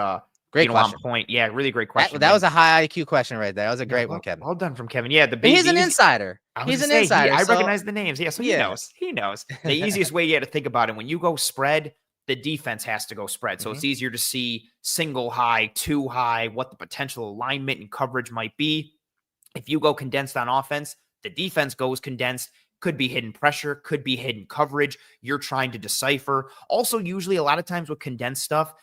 Great question. on point. Yeah, really great question. That was a high IQ question right there. That was a great one, Kevin. Well done from Kevin. Yeah, and he's an insider. He's an insider. I recognize the names. Yeah, so he knows. He knows. The easiest way to think about it, when you go spread, the defense has to go spread. So it's easier to see single high, two high, what the potential alignment and coverage might be. If you go condensed on offense, the defense goes condensed. Could be hidden pressure, could be hidden coverage. You're trying to decipher. Also, usually a lot of times with condensed stuff,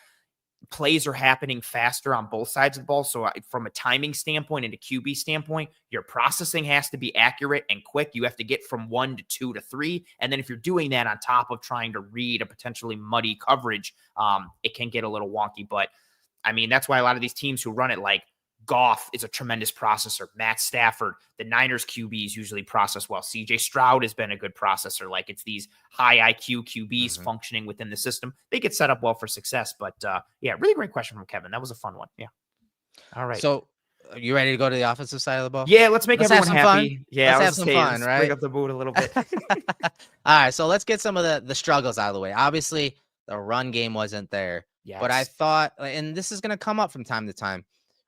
plays are happening faster on both sides of the ball. So from a timing standpoint and a QB standpoint, your processing has to be accurate and quick. You have to get from 1 to 2 to 3. And then if you're doing that on top of trying to read a potentially muddy coverage, it can get a little wonky. But I mean, that's why a lot of these teams who run it, like Goff is a tremendous processor. Matt Stafford, the Niners QBs usually process well. CJ Stroud has been a good processor. Like it's these high IQ QBs functioning within the system. They get set up well for success. But yeah, really great question from Kevin. That was a fun one. Yeah. All right. So are you ready to go to the offensive side of the ball? Yeah, let's everyone happy. Fun. Yeah, let's have some fun, right? Bring up the mood a little bit. All right, so let's get some of the struggles out of the way. Obviously, the run game wasn't there. Yes. But I thought, and this is going to come up from time to time,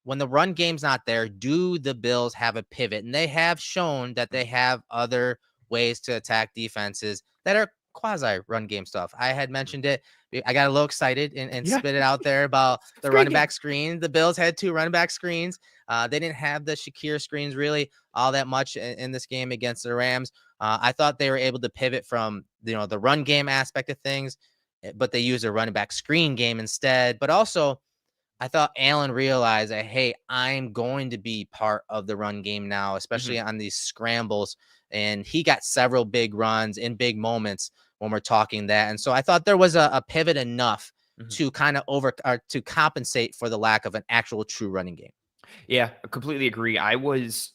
when the run game's not there, do the Bills have a pivot? And they have shown that they have other ways to attack defenses that are quasi run game stuff. I had mentioned it. I got a little excited and spit it out there about the running back screen. The Bills had 2 running back screens. They didn't have the Shakir screens really all that much in this game against the Rams. I thought they were able to pivot from the run game aspect of things, but they used a running back screen game instead. But also, I thought Allen realized that, hey, I'm going to be part of the run game now, especially on these scrambles. And he got several big runs in big moments when we're talking that. And so I thought there was a pivot enough to kind of to compensate for the lack of an actual true running game. Yeah, I completely agree. I was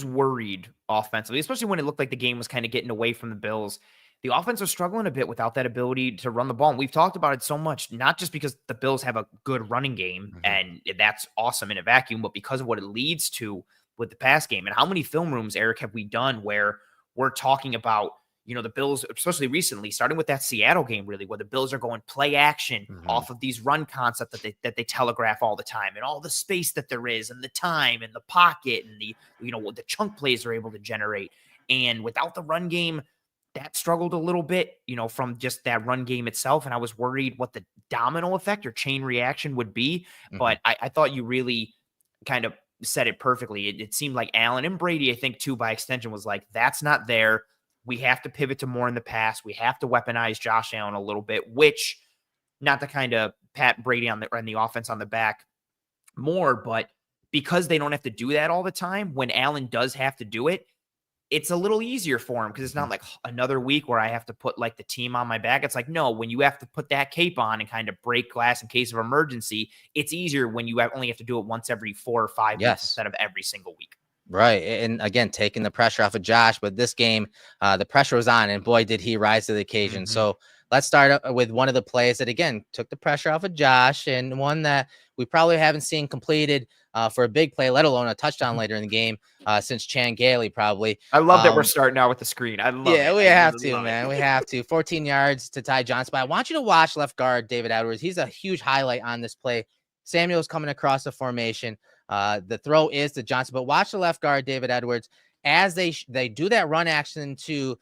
worried offensively, especially when it looked like the game was kind of getting away from the Bills. The offense was struggling a bit without that ability to run the ball. And we've talked about it so much, not just because the Bills have a good running game and that's awesome in a vacuum, but because of what it leads to with the pass game. And how many film rooms, Eric, have we done where we're talking about, the Bills, especially recently, starting with that Seattle game, really, where the Bills are going play action off of these run concept that they telegraph all the time, and all the space that there is, and the time, and the pocket, and what the chunk plays are able to generate. And without the run game, that struggled a little bit, from just that run game itself. And I was worried what the domino effect or chain reaction would be. But I thought you really kind of said it perfectly. It seemed like Allen and Brady, I think, too, by extension, was like, that's not there. We have to pivot to more in the pass. We have to weaponize Josh Allen a little bit, which, not to kind of pat Brady on the offense on the back more, but because they don't have to do that all the time, when Allen does have to do it, it's a little easier for him because it's not like another week where I have to put like the team on my back. It's like, no, when you have to put that cape on and kind of break glass in case of emergency, it's easier when you only have to do it once every 4 or 5 weeks instead of every single week. Right. And again, taking the pressure off of Josh, but this game, the pressure was on, and boy, did he rise to the occasion. So let's start with one of the plays that, again, took the pressure off of Josh, and one that we probably haven't seen completed for a big play, let alone a touchdown later in the game, since Chan Gailey probably. I love that we're starting out with the screen. I love it. Yeah, we have to, man. We have to. 14 yards to Ty Johnson. But I want you to watch left guard David Edwards. He's a huge highlight on this play. Samuel's coming across the formation. The throw is to Johnson, but watch the left guard David Edwards as they do that run action to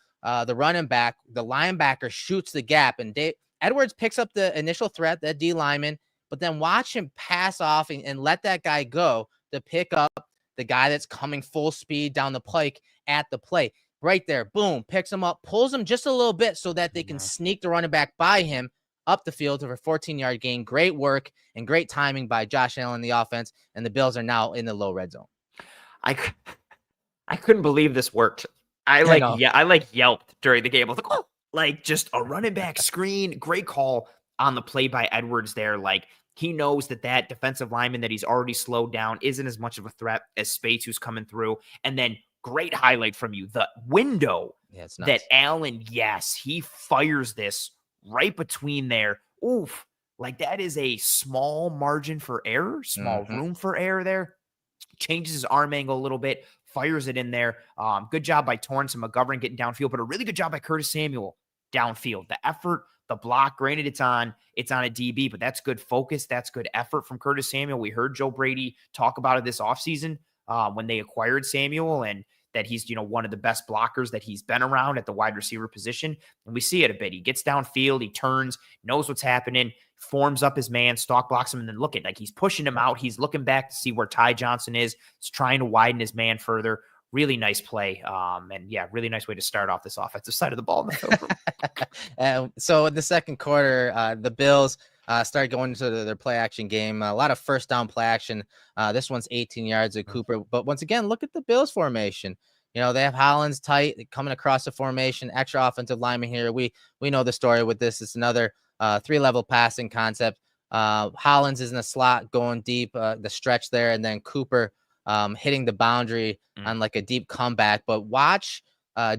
the running back. The linebacker shoots the gap, and Edwards picks up the initial threat, that D lineman, but then watch him pass off and let that guy go to pick up the guy that's coming full speed down the pike at the play. Right there, boom, picks him up, pulls him just a little bit so that they can sneak the running back by him up the field for a 14-yard gain. Great work and great timing by Josh Allen, the offense, and the Bills are now in the low red zone. I couldn't believe this worked. I yelped during the game. I was like, oh, like just a running back screen. Great call on the play by Edwards there. Like, He knows that that defensive lineman that he's already slowed down isn't as much of a threat as Spates, who's coming through. And then great highlight from you, the window Yeah, it's that nuts. Allen, yes, he fires this right between there. Oof. Like that is a small margin for error, small Mm-hmm. room for error there. Changes his arm angle a little bit, fires it in there. Good job by Torrance and McGovern getting downfield, but a really good job by Curtis Samuel downfield. The effort, the block, granted it's on a DB, but that's good focus. That's good effort from Curtis Samuel. We heard Joe Brady talk about it this offseason when they acquired Samuel, and that he's, one of the best blockers that he's been around at the wide receiver position. And we see it a bit. He gets downfield, he turns, knows what's happening, forms up his man, stalk blocks him, and then look at, like, he's pushing him out. He's looking back to see where Ty Johnson is. He's trying to widen his man further. Really nice play. And yeah, really nice way to start off this offensive side of the ball in the film room. So in the second quarter, the Bills started going into their play action game. A lot of first down play action. This one's 18 yards at Cooper. But once again, look at the Bills formation. They have Hollins tight coming across the formation, extra offensive lineman here. We know the story with this. It's another 3-level passing concept. Hollins is in the slot going deep, the stretch there, and then Cooper hitting the boundary on like a deep comeback. But watch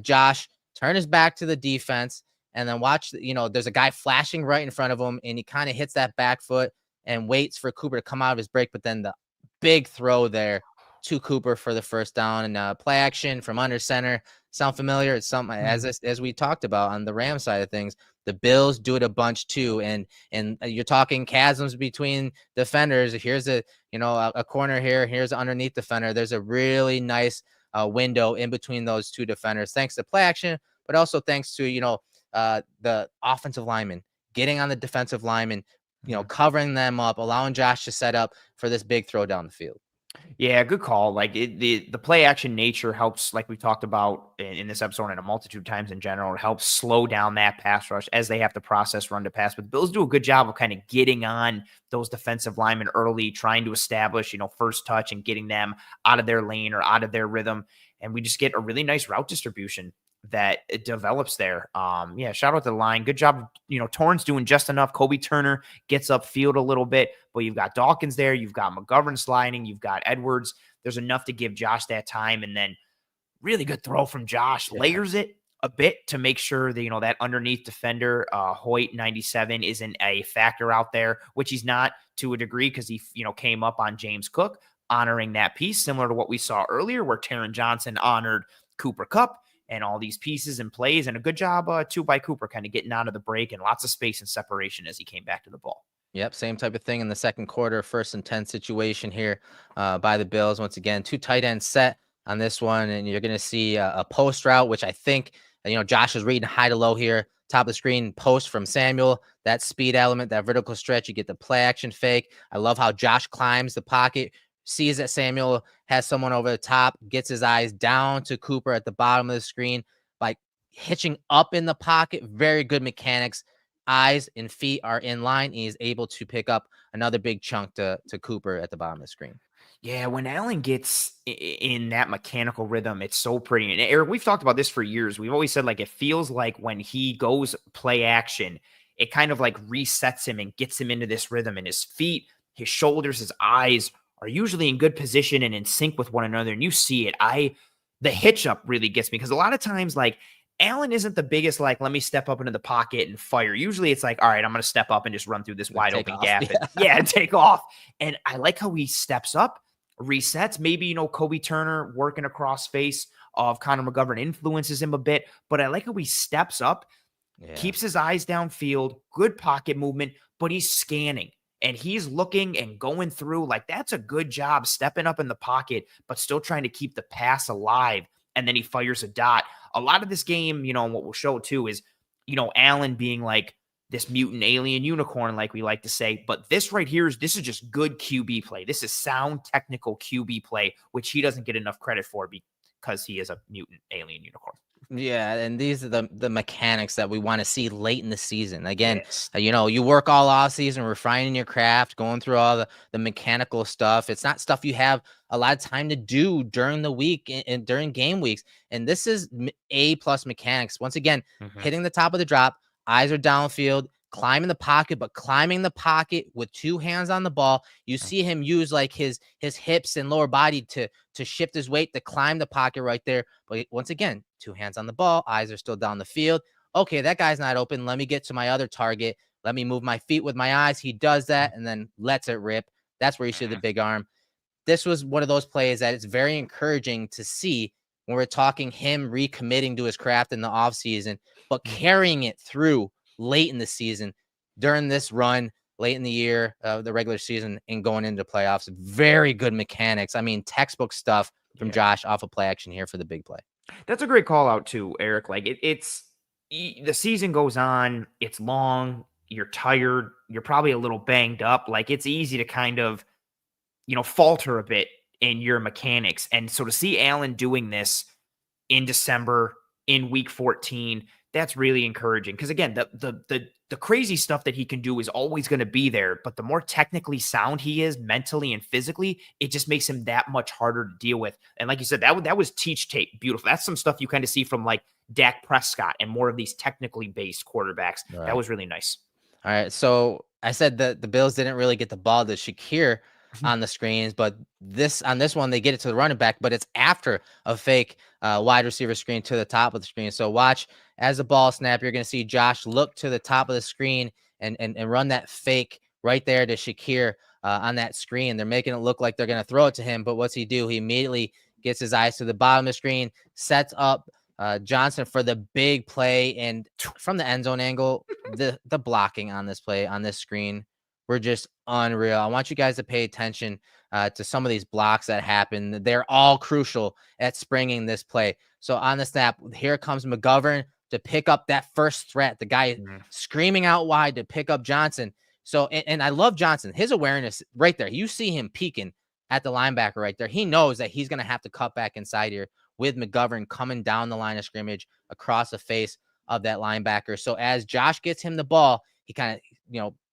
Josh turn his back to the defense, and then watch, there's a guy flashing right in front of him, and he kind of hits that back foot and waits for Cooper to come out of his break. But then the big throw there to Cooper for the first down, and play action from under center. Sound familiar? It's something as we talked about on the Rams side of things. The Bills do it a bunch too, and you're talking chasms between defenders. Here's a corner here. Here's an underneath defender. There's a really nice window in between those two defenders, thanks to play action, but also thanks to the offensive lineman getting on the defensive lineman, covering them up, allowing Josh to set up for this big throw down the field. Yeah, good call. Like the play action nature helps, like we talked about in this episode and a multitude of times in general. It helps slow down that pass rush as they have to process run to pass. But the Bills do a good job of kind of getting on those defensive linemen early, trying to establish, first touch and getting them out of their lane or out of their rhythm. And we just get a really nice route distribution that it develops there. Yeah, shout out to the line. Good job. Torrance doing just enough. Kobe Turner gets upfield a little bit, but you've got Dawkins there. You've got McGovern sliding. You've got Edwards. There's enough to give Josh that time. And then really good throw from Josh. Layers it a bit to make sure that, that underneath defender, Hoyt 97 isn't a factor out there, which he's not to a degree because he, came up on James Cook, honoring that piece, similar to what we saw earlier where Taron Johnson honored Cooper Kupp. And all these pieces and plays, and a good job too by Cooper, kind of getting out of the break and lots of space and separation as he came back to the ball. Yep, same type of thing in the second quarter. 1st and 10 situation here by the Bills. Once again, 2 tight ends set on this one, and you're going to see a post route, which I think Josh is reading high to low here. Top of the screen, post from Samuel. That speed element, that vertical stretch, you get the play action fake. I love how Josh climbs the pocket, sees that Samuel has someone over the top, gets his eyes down to Cooper at the bottom of the screen by hitching up in the pocket. Very good mechanics. Eyes and feet are in line. And he's able to pick up another big chunk to Cooper at the bottom of the screen. Yeah, when Allen gets in that mechanical rhythm, it's so pretty. And Eric, we've talked about this for years. We've always said, like, it feels like when he goes play action, it kind of like resets him and gets him into this rhythm. And his feet, his shoulders, his eyes are usually in good position and in sync with one another. And you see it. The hitch up really gets me because a lot of times, like, Allen isn't the biggest, like, let me step up into the pocket and fire. Usually it's like, all right, I'm going to step up and just run through this wide open gap. And take off. And I like how he steps up, resets. Maybe, Kobe Turner working across face of Connor McGovern influences him a bit. But I like how he steps up, keeps his eyes downfield, good pocket movement, but he's scanning. And he's looking and going through. Like, that's a good job stepping up in the pocket, but still trying to keep the pass alive. And then he fires a dot. A lot of this game, and what we'll show too is, Allen being like this mutant alien unicorn, like we like to say. But this right here this is just good QB play. This is sound technical QB play, which he doesn't get enough credit for because he is a mutant alien unicorn. Yeah, and these are the mechanics that we want to see late in the season. Again, you work all off season, refining your craft, going through all the mechanical stuff. It's not stuff you have a lot of time to do during the week and during game weeks. And this is A+ mechanics. Once again, hitting the top of the drop, eyes are downfield, climb in the pocket, but climbing the pocket with 2 hands on the ball. You see him use like his hips and lower body to shift his weight to climb the pocket right there. But once again, 2 hands on the ball, eyes are still down the field. Okay, that guy's not open. Let me get to my other target. Let me move my feet with my eyes. He does that and then lets it rip. That's where you see the big arm. This was one of those plays that it's very encouraging to see when we're talking him recommitting to his craft in the offseason, but carrying it through late in the season during this run, late in the year of the regular season and going into playoffs. Very good mechanics. I mean, textbook stuff from Josh off of play action here for the big play. That's a great call out too, Eric. Like it's the season goes on, it's long, you're tired, you're probably a little banged up. Like it's easy to kind of, falter a bit in your mechanics. And so to see Allen doing this in December in week 14, that's really encouraging. Because again, the crazy stuff that he can do is always going to be there. But the more technically sound he is mentally and physically, it just makes him that much harder to deal with. And like you said, that was teach tape. Beautiful. That's some stuff you kind of see from like Dak Prescott and more of these technically based quarterbacks. Right. That was really nice. All right. So I said that the Bills didn't really get the ball to Shakir on the screens, but on this one, they get it to the running back, but it's after a fake wide receiver screen to the top of the screen. So watch as the ball snap, you're going to see Josh look to the top of the screen and run that fake right there to Shakir on that screen. They're making it look like they're going to throw it to him, but what's he do? He immediately gets his eyes to the bottom of the screen, sets up Johnson for the big play, and from the end zone angle, the blocking on this play on this screen were just unreal. I want you guys to pay attention to some of these blocks that happen. They're all crucial at springing this play. So on the snap, here comes McGovern to pick up that first threat. The guy screaming out wide to pick up Johnson. So, and I love Johnson. His awareness right there. You see him peeking at the linebacker right there. He knows that he's going to have to cut back inside here with McGovern coming down the line of scrimmage across the face of that linebacker. So as Josh gets him the ball, he kind of,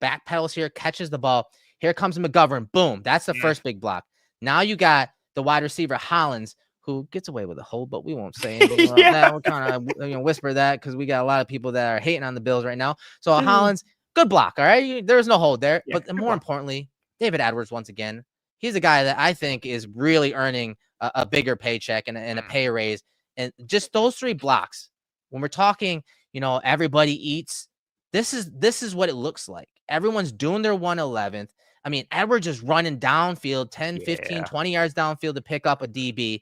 backpedals here, catches the ball. Here comes McGovern. Boom. That's the first big block. Now you got the wide receiver Hollins, who gets away with a hold, but we won't say anything about that. We'll kind of whisper that because we got a lot of people that are hating on the Bills right now. So Hollins, good block. All right. There's no hold there. But more importantly, David Edwards, once again, he's a guy that I think is really earning a bigger paycheck and a pay raise. And just those 3 blocks, when we're talking, everybody eats, this is what it looks like. Everyone's doing their 111th. I mean, Edwards is running downfield 10, 15, 20 yards downfield to pick up a DB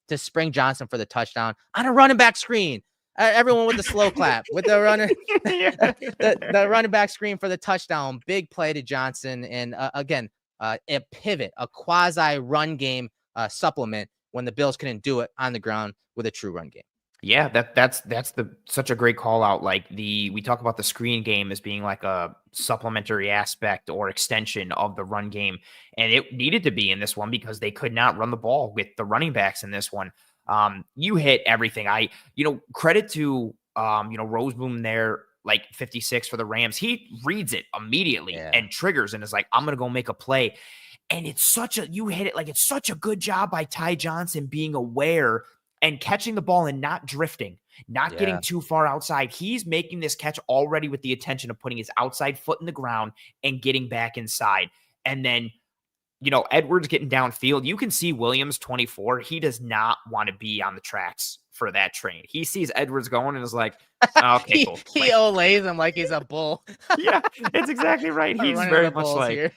to spring Johnson for the touchdown on a running back screen. Everyone with the slow clap with the runner, the running back screen for the touchdown. Big play to Johnson. And again, a pivot, a quasi run game supplement when the Bills couldn't do it on the ground with a true run game. Yeah, that's such a great call out. Like we talk about the screen game as being like a supplementary aspect or extension of the run game, and it needed to be in this one because they could not run the ball with the running backs in this one. You hit everything. Credit to Roseboom there, like 56 for the Rams. He reads it immediately and triggers and is like, I'm gonna go make a play. And it's such a good job by Ty Johnson being aware and catching the ball and not drifting, not getting too far outside. He's making this catch already with the intention of putting his outside foot in the ground and getting back inside. And then, Edwards getting downfield. You can see Williams, 24. He does not want to be on the tracks for that train. He sees Edwards going and is like, oh, okay, cool. He olays him like he's a bull. Yeah, it's exactly right. He's very much like,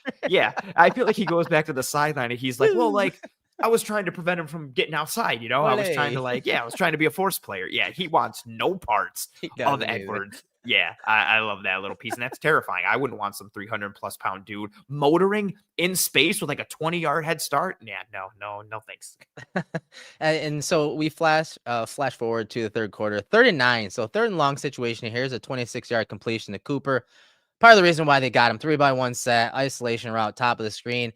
I feel like he goes back to the sideline and he's like, well, like, I was trying to prevent him from getting outside, I was trying to be a force player. Yeah, he wants no parts of Edwards. Yeah, I love that little piece, and that's terrifying. I wouldn't want some 300+ pound dude motoring in space with like a 20-yard head start. Yeah, no, thanks. And so we flash forward to the third quarter, 3rd and 9. So 3rd and long situation. Here's a 26-yard completion to Cooper. Part of the reason why they got him, 3-by-1 set, isolation route, top of the screen.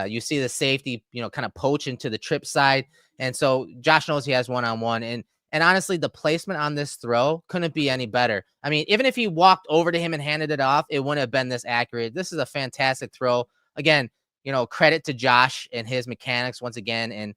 You see the safety, kind of poach into the trip side. And so Josh knows he has one-on-one. And honestly, the placement on this throw couldn't be any better. I mean, even if he walked over to him and handed it off, it wouldn't have been this accurate. This is a fantastic throw. Again, credit to Josh and his mechanics once again. And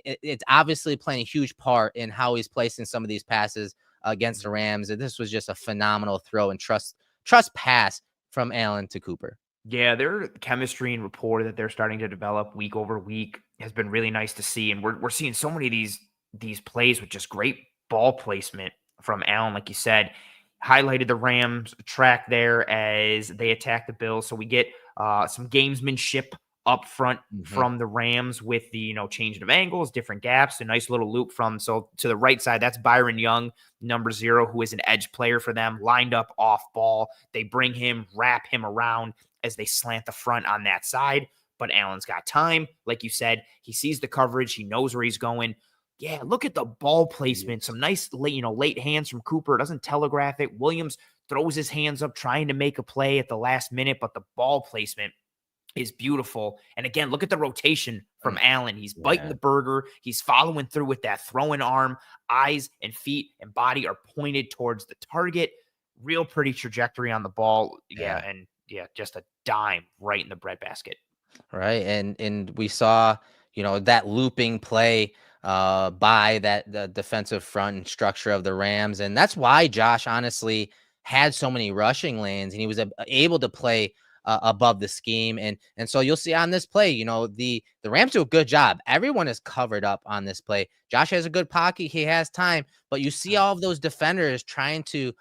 it's obviously playing a huge part in how he's placing some of these passes against the Rams. And this was just a phenomenal throw and trust trust pass from Allen to Cooper. Yeah, their chemistry and rapport that they're starting to develop week over week has been really nice to see, and we're seeing so many of these plays with just great ball placement from Allen, like you said. Highlighted the Rams track there as they attack the Bills, so we get some gamesmanship up front Mhm. from the Rams with the changing of angles, different gaps, a nice little loop from so to the right side. That's Byron Young, number 0, who is an edge player for them, lined up off ball. They bring him, wrap him around as they slant the front on that side. But Allen's got time. Like you said, he sees the coverage. He knows where he's going. Yeah, look at the ball placement. Yes. Some nice late hands from Cooper. Doesn't telegraph it. Williams throws his hands up trying to make a play at the last minute, but the ball placement is beautiful. And again, look at the rotation from Mm, Allen. He's biting yeah. the burger. He's following through with that throwing arm. Eyes and feet and body are pointed towards the target. Real pretty trajectory on the ball. Yeah, Yeah. and yeah, just a dime right in the breadbasket. Right. And we saw, that looping play by the defensive front and structure of the Rams. And that's why Josh honestly had so many rushing lanes, and he was able to play above the scheme. And so you'll see on this play, the Rams do a good job. Everyone is covered up on this play. Josh has a good pocket, he has time, but you see all of those defenders trying to,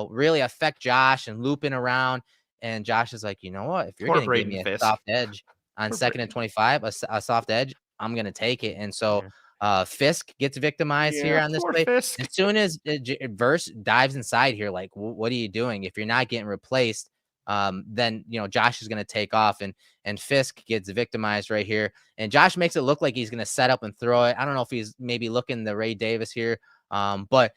really affect Josh and looping around. And Josh is like, you know what? If you're Poor going to give Braden me a Fisk. soft edge on Poor 2nd and Braden. 25, a soft edge, I'm going to take it. And so Yeah, Fisk gets victimized here yeah, on this poor play. Fisk. As soon as Verse dives inside here, like, what are you doing? If you're not getting replaced, then Josh is going to take off, and Fisk gets victimized right here. And Josh makes it look like he's going to set up and throw it. I don't know if he's maybe looking the Ray Davis here, but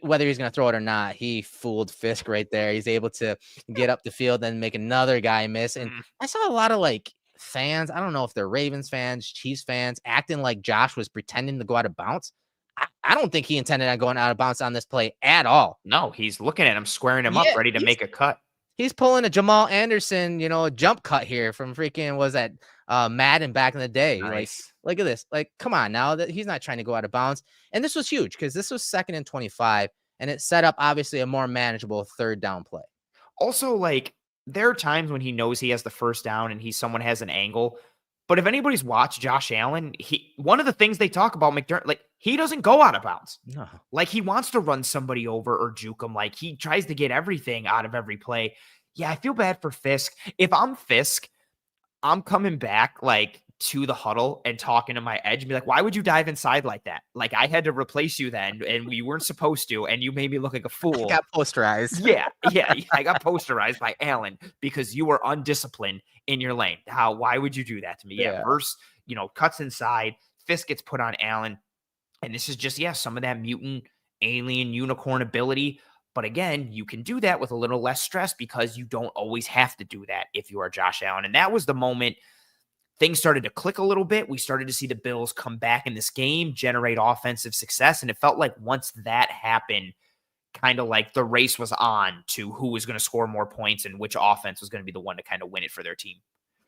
whether he's going to throw it or not, he fooled Fisk right there. He's able to get up the field and make another guy miss. And Mm, I saw a lot of fans. I don't know if they're Ravens fans, Chiefs fans, acting like Josh was pretending to go out of bounds. I don't think he intended on going out of bounds on this play at all. no, he's looking at him, squaring him up, Yeah, ready to make a cut. he's pulling a Jamal Anderson, jump cut here from freaking was that Madden back in the day. Like, Nice. look at this. Like, come on now. That he's not trying to go out of bounds. And this was huge because this was 2nd and 25, and it set up obviously a more manageable 3rd down play. Also, like, there are times when he knows he has the first down and someone has an angle. But if anybody's watched Josh Allen, one of the things they talk about McDermott, like, he doesn't go out of bounds. No. Like, he wants to run somebody over or juke him. Like, he tries to get everything out of every play. Yeah, I feel bad for Fisk. If I'm Fisk, I'm coming back like to the huddle and talking to my edge and be like, why would you dive inside like that? Like, I had to replace you then and we weren't supposed to, and you made me look like a I fool. got posterized. Yeah, yeah. I got posterized by Allen because you were undisciplined in your lane. Why would you do that to me? Yeah, Yeah. Verse, cuts inside. Fisk gets put on Allen. And this is just, some of that mutant alien unicorn ability. But again, you can do that with a little less stress because you don't always have to do that if you are Josh Allen. And that was the moment things started to click a little bit. We started to see the Bills come back in this game, generate offensive success. And it felt like once that happened, kind of like the race was on to who was going to score more points and which offense was going to be the one to kind of win it for their team.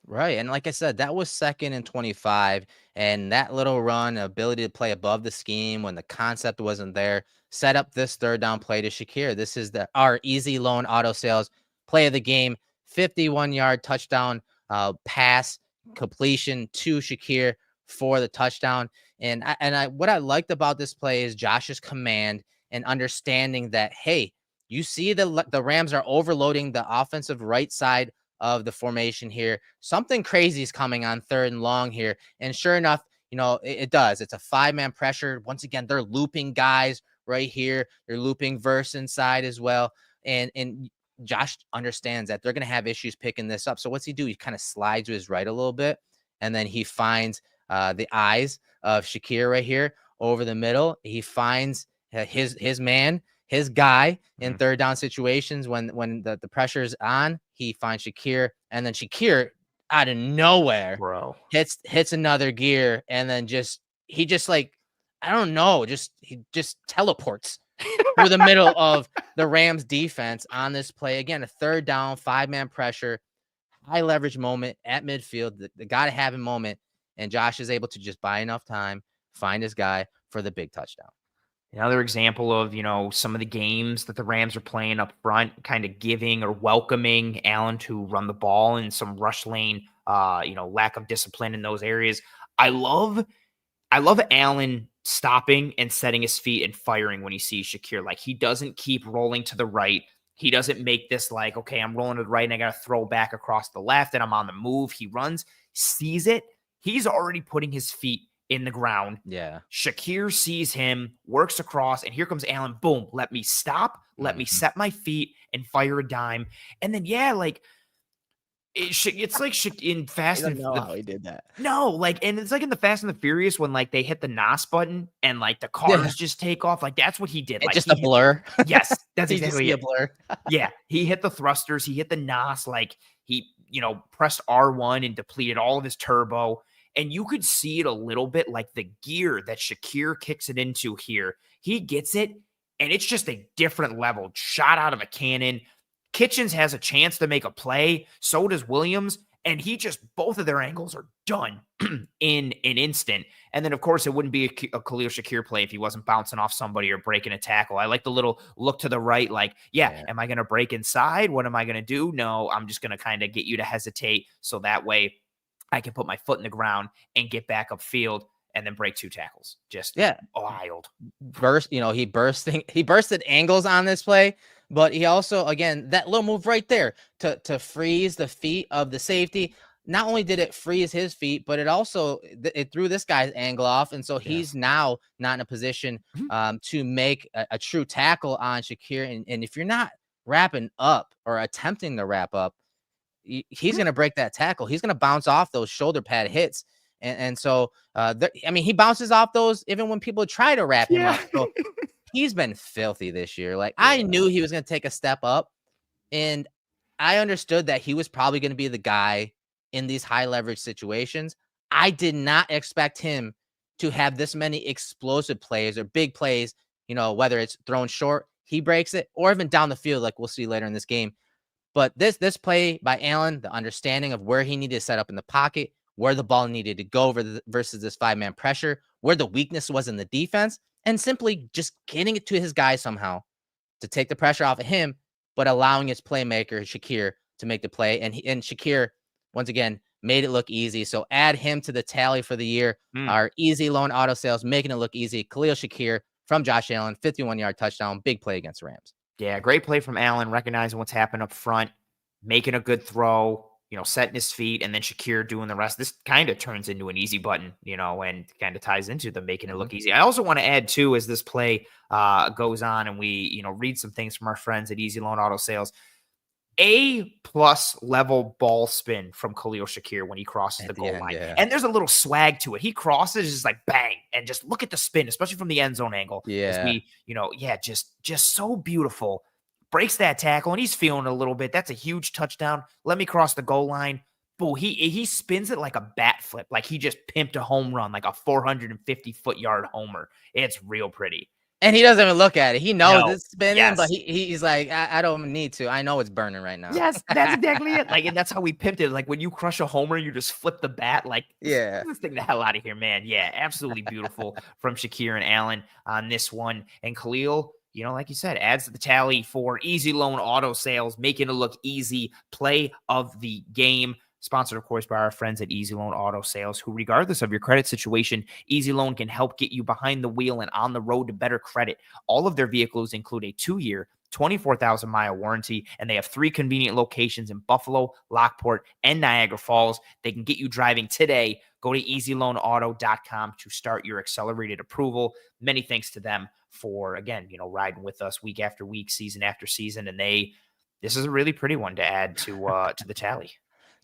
Right. And like I said, that was 2nd and 25. And that little run, ability to play above the scheme when the concept wasn't there, set up this 3rd down play to Shakir. This is our easy loan auto sales play of the game. 51-yard touchdown pass completion to Shakir for the touchdown. And what I liked about this play is Josh's command and understanding that, hey, you see the Rams are overloading the offensive right side of the formation here. Something crazy is coming on 3rd and long here. And sure enough, it does. It's a 5-man pressure. Once again, they're looping guys right here. They're looping Verse inside as well. And Josh understands that they're going to have issues picking this up. So what's he do? He kind of slides to his right a little bit. And then he finds the eyes of Shakir right here over the middle. He finds his man, his guy in 3rd down situations when the pressure's on. He finds Shakir, and then Shakir out of nowhere Bro. hits another gear, and then he just like, I don't know, he just teleports through the middle of the Rams defense on this play. Again, a 3rd down, 5-man pressure, high leverage moment at midfield, the gotta have a moment, and Josh is able to just buy enough time, find his guy for the big touchdown. Another example of, some of the games that the Rams are playing up front, kind of giving or welcoming Allen to run the ball and some rush lane, lack of discipline in those areas. I love Allen stopping and setting his feet and firing when he sees Shakir. Like, he doesn't keep rolling to the right. He doesn't make this like, okay, I'm rolling to the right and I got to throw back across the left and I'm on the move. He runs, sees it. He's already putting his feet in the ground. Yeah. Shakir sees him, works across, and here comes Allen. Boom. Let me stop. Let me set my feet and fire a dime. And then, yeah, like, it's like in I Fast don't and know the how he did that. no, like, and it's like in the Fast and the Furious when like they hit the NOS button and like the Yeah. cars just take off. Like, that's what he did. It's Like, just a he hit blur. yes, that's You just exactly see a it. blur. Yeah, he hit the thrusters, he hit the NOS, like he, pressed R1 and depleted all of his turbo. And you could see it a little bit like the gear that Shakir kicks it into here. He gets it, and it's just a different level, shot out of a cannon. Kitchens has a chance to make a play, so does Williams, and both of their angles are done in an instant. And then, of course, it wouldn't be a Khalil Shakir play if he wasn't bouncing off somebody or breaking a tackle. I like the little look to the right, like, yeah, Yeah. am I going to break inside? What am I going to do? No, I'm just going to kind of get you to hesitate so that way I can put my foot in the ground and get back upfield and then break 2 tackles. Just Yeah. wild. He bursted angles on this play, but he also, again, that little move right there to freeze the feet of the safety. Not only did it freeze his feet, but it threw this guy's angle off, and so he's Yes. now not in a position Mhm. to make a true tackle on Shakir. And if you're not wrapping up or attempting to wrap up, he's Mhm. going to break that tackle. He's going to bounce off those shoulder pad hits. He bounces off those even when people try to wrap him Yeah. up. So he's been filthy this year. Like, I Yeah. knew he was going to take a step up, and I understood that he was probably going to be the guy in these high leverage situations. I did not expect him to have this many explosive plays or big plays, whether it's thrown short, he breaks it, or even down the field, like we'll see later in this game. But this play by Allen, the understanding of where he needed to set up in the pocket, where the ball needed to go versus this 5-man pressure, where the weakness was in the defense, and simply just getting it to his guys somehow to take the pressure off of him, but allowing his playmaker, Shakir, to make the play. And Shakir, once again, made it look easy. So add him to the tally for the year. Mm. Our easy loan auto sales, making it look easy. Khalil Shakir from Josh Allen, 51-yard touchdown, big play against the Rams. Yeah, great play from Allen, recognizing what's happened up front, making a good throw, setting his feet, and then Shakir doing the rest. This kind of turns into an easy button, and kind of ties into the making it Mhm. look easy. I also want to add, too, as this play goes on and we, read some things from our friends at Easy Loan Auto Sales. A+ level ball spin from Khalil Shakir when he crosses the At the goal end, line. yeah. And there's a little swag to it. He crosses just like bang, and just look at the spin, especially from the end zone angle. As Yeah. we, just so beautiful. Breaks that tackle, and he's feeling it a little bit. That's a huge touchdown. Let me cross the goal line. Boom, he spins it like a bat flip, like he just pimped a home run, like a 450-foot-yard homer. It's real pretty. And he doesn't even look at it. He knows No. it's spinning, but Yes. he's like, I don't need to. I know it's burning right now. Yes, that's exactly it. Like, and that's how we pimped it. Like, when you crush a homer, you just flip the bat. Like, Yeah. this thing the hell out of here, man. Yeah, absolutely beautiful from Shakir and Allen on this one. And Khalil, like you said, adds to the tally for Easy Loan Auto Sales, making it look easy. Play of the game. Sponsored, of course, by our friends at Easy Loan Auto Sales, who, regardless of your credit situation, Easy Loan can help get you behind the wheel and on the road to better credit. All of their vehicles include a 2-year, 24,000-mile warranty, and they have 3 convenient locations in Buffalo, Lockport, and Niagara Falls. They can get you driving today. Go to easyloanauto.com to start your accelerated approval. Many thanks to them for, again, riding with us week after week, season after season, and this is a really pretty one to add to the tally.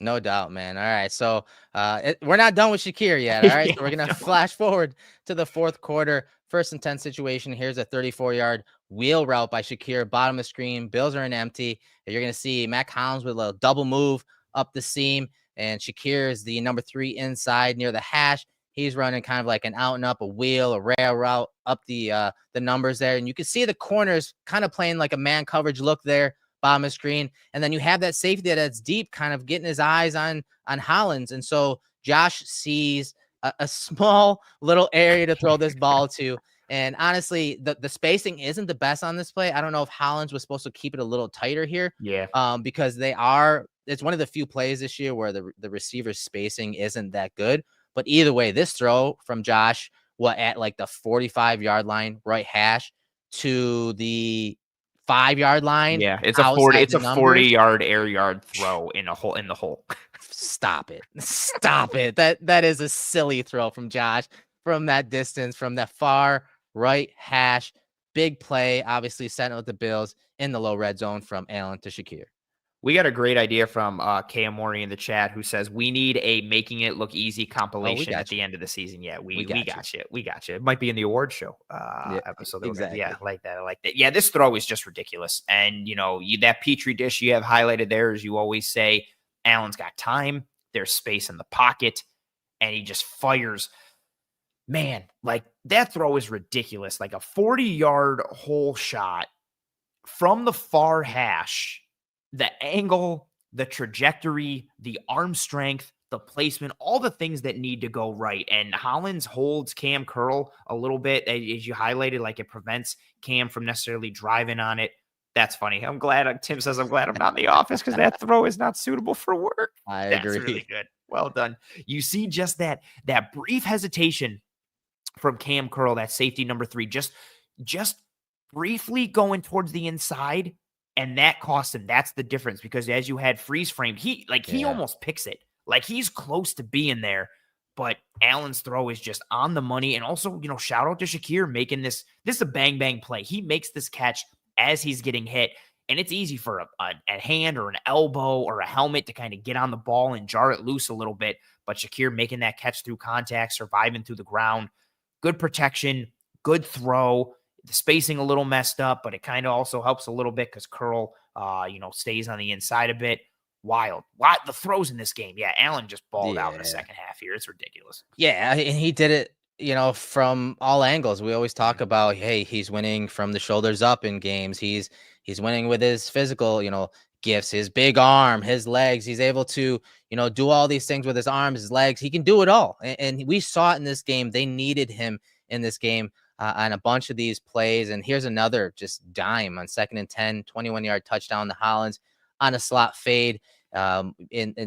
No doubt, man. All right. So we're not done with Shakir yet. All right. Yeah, So we're going to no. flash forward to the fourth quarter. First and 10 situation. Here's a 34-yard wheel route by Shakir. Bottom of the screen. Bills are in empty. You're going to see Mac Hollins with a double move up the seam. And Shakir is the number 3 inside near the hash. He's running kind of like an out and up, a wheel, a rail route up the numbers there. And you can see the corners kind of playing like a man coverage look there. Bottom of the screen. And then you have that safety that's deep, kind of getting his eyes on Hollins. And so Josh sees a small little area to throw this ball to. And honestly, the spacing isn't the best on this play. I don't know if Hollins was supposed to keep it a little tighter here, Yeah. because it's one of the few plays this year where the receiver's spacing isn't that good. But either way, this throw from Josh, at like the 45-yard line, right hash to the 5-yard line Yeah, outside it's the a numbers. 40-yard air yard throw in the hole. Stop it. Stop it. That is a silly throw from Josh from that distance, from that far right hash. Big play, obviously sent with the Bills in the low red zone from Allen to Shakir. We got a great idea from Kay Mori in the chat who says we need a making it look easy Oh, we compilation at got the you. end of the season. Yeah, We we got you. got you. We got you. It might be in the award show Yeah, episode that we're gonna. Yeah, exactly. I like that. I like that. Yeah, this throw is just ridiculous. And that petri dish you have highlighted there, as you always say, Allen's got time. There's space in the pocket, and he just fires. Man, like that throw is ridiculous. Like a 40-yard hole shot from the far hash, the angle, the trajectory, the arm strength, the placement, all the things that need to go right. And Hollins holds Cam Curl a little bit, as you highlighted, like it prevents Cam from necessarily driving on it. That's funny. I'm glad Tim says I'm glad I'm not in the office because that throw is not suitable for work. I That's really agree. good. Well done. You see just that brief hesitation from Cam Curl, that safety number 3, just briefly going towards the inside, and that cost him. That's the difference, because as you had freeze framed, he Yeah. almost picks it. Like he's close to being there, but Allen's throw is just on the money. And also, shout out to Shakir making this is a bang bang play. He makes this catch as he's getting hit, and it's easy for a hand or an elbow or a helmet to kind of get on the ball and jar it loose a little bit. But Shakir making that catch through contact, surviving through the ground, good protection, good throw. The spacing a little messed up, but it kind of also helps a little bit because Curl, stays on the inside a bit. Wild. The throws in this game. Yeah, Allen just balled out in the Yeah. second half here. It's ridiculous. Yeah, and he did it, from all angles. We always talk about, hey, he's winning from the shoulders up in games. He's winning with his physical, gifts, his big arm, his legs. He's able to, do all these things with his arms, his legs. He can do it all. And we saw it in this game. They needed him in this game on a bunch of these plays. And here's another just dime on 2nd and 10, 21-yard touchdown to Hollins on a slot fade. And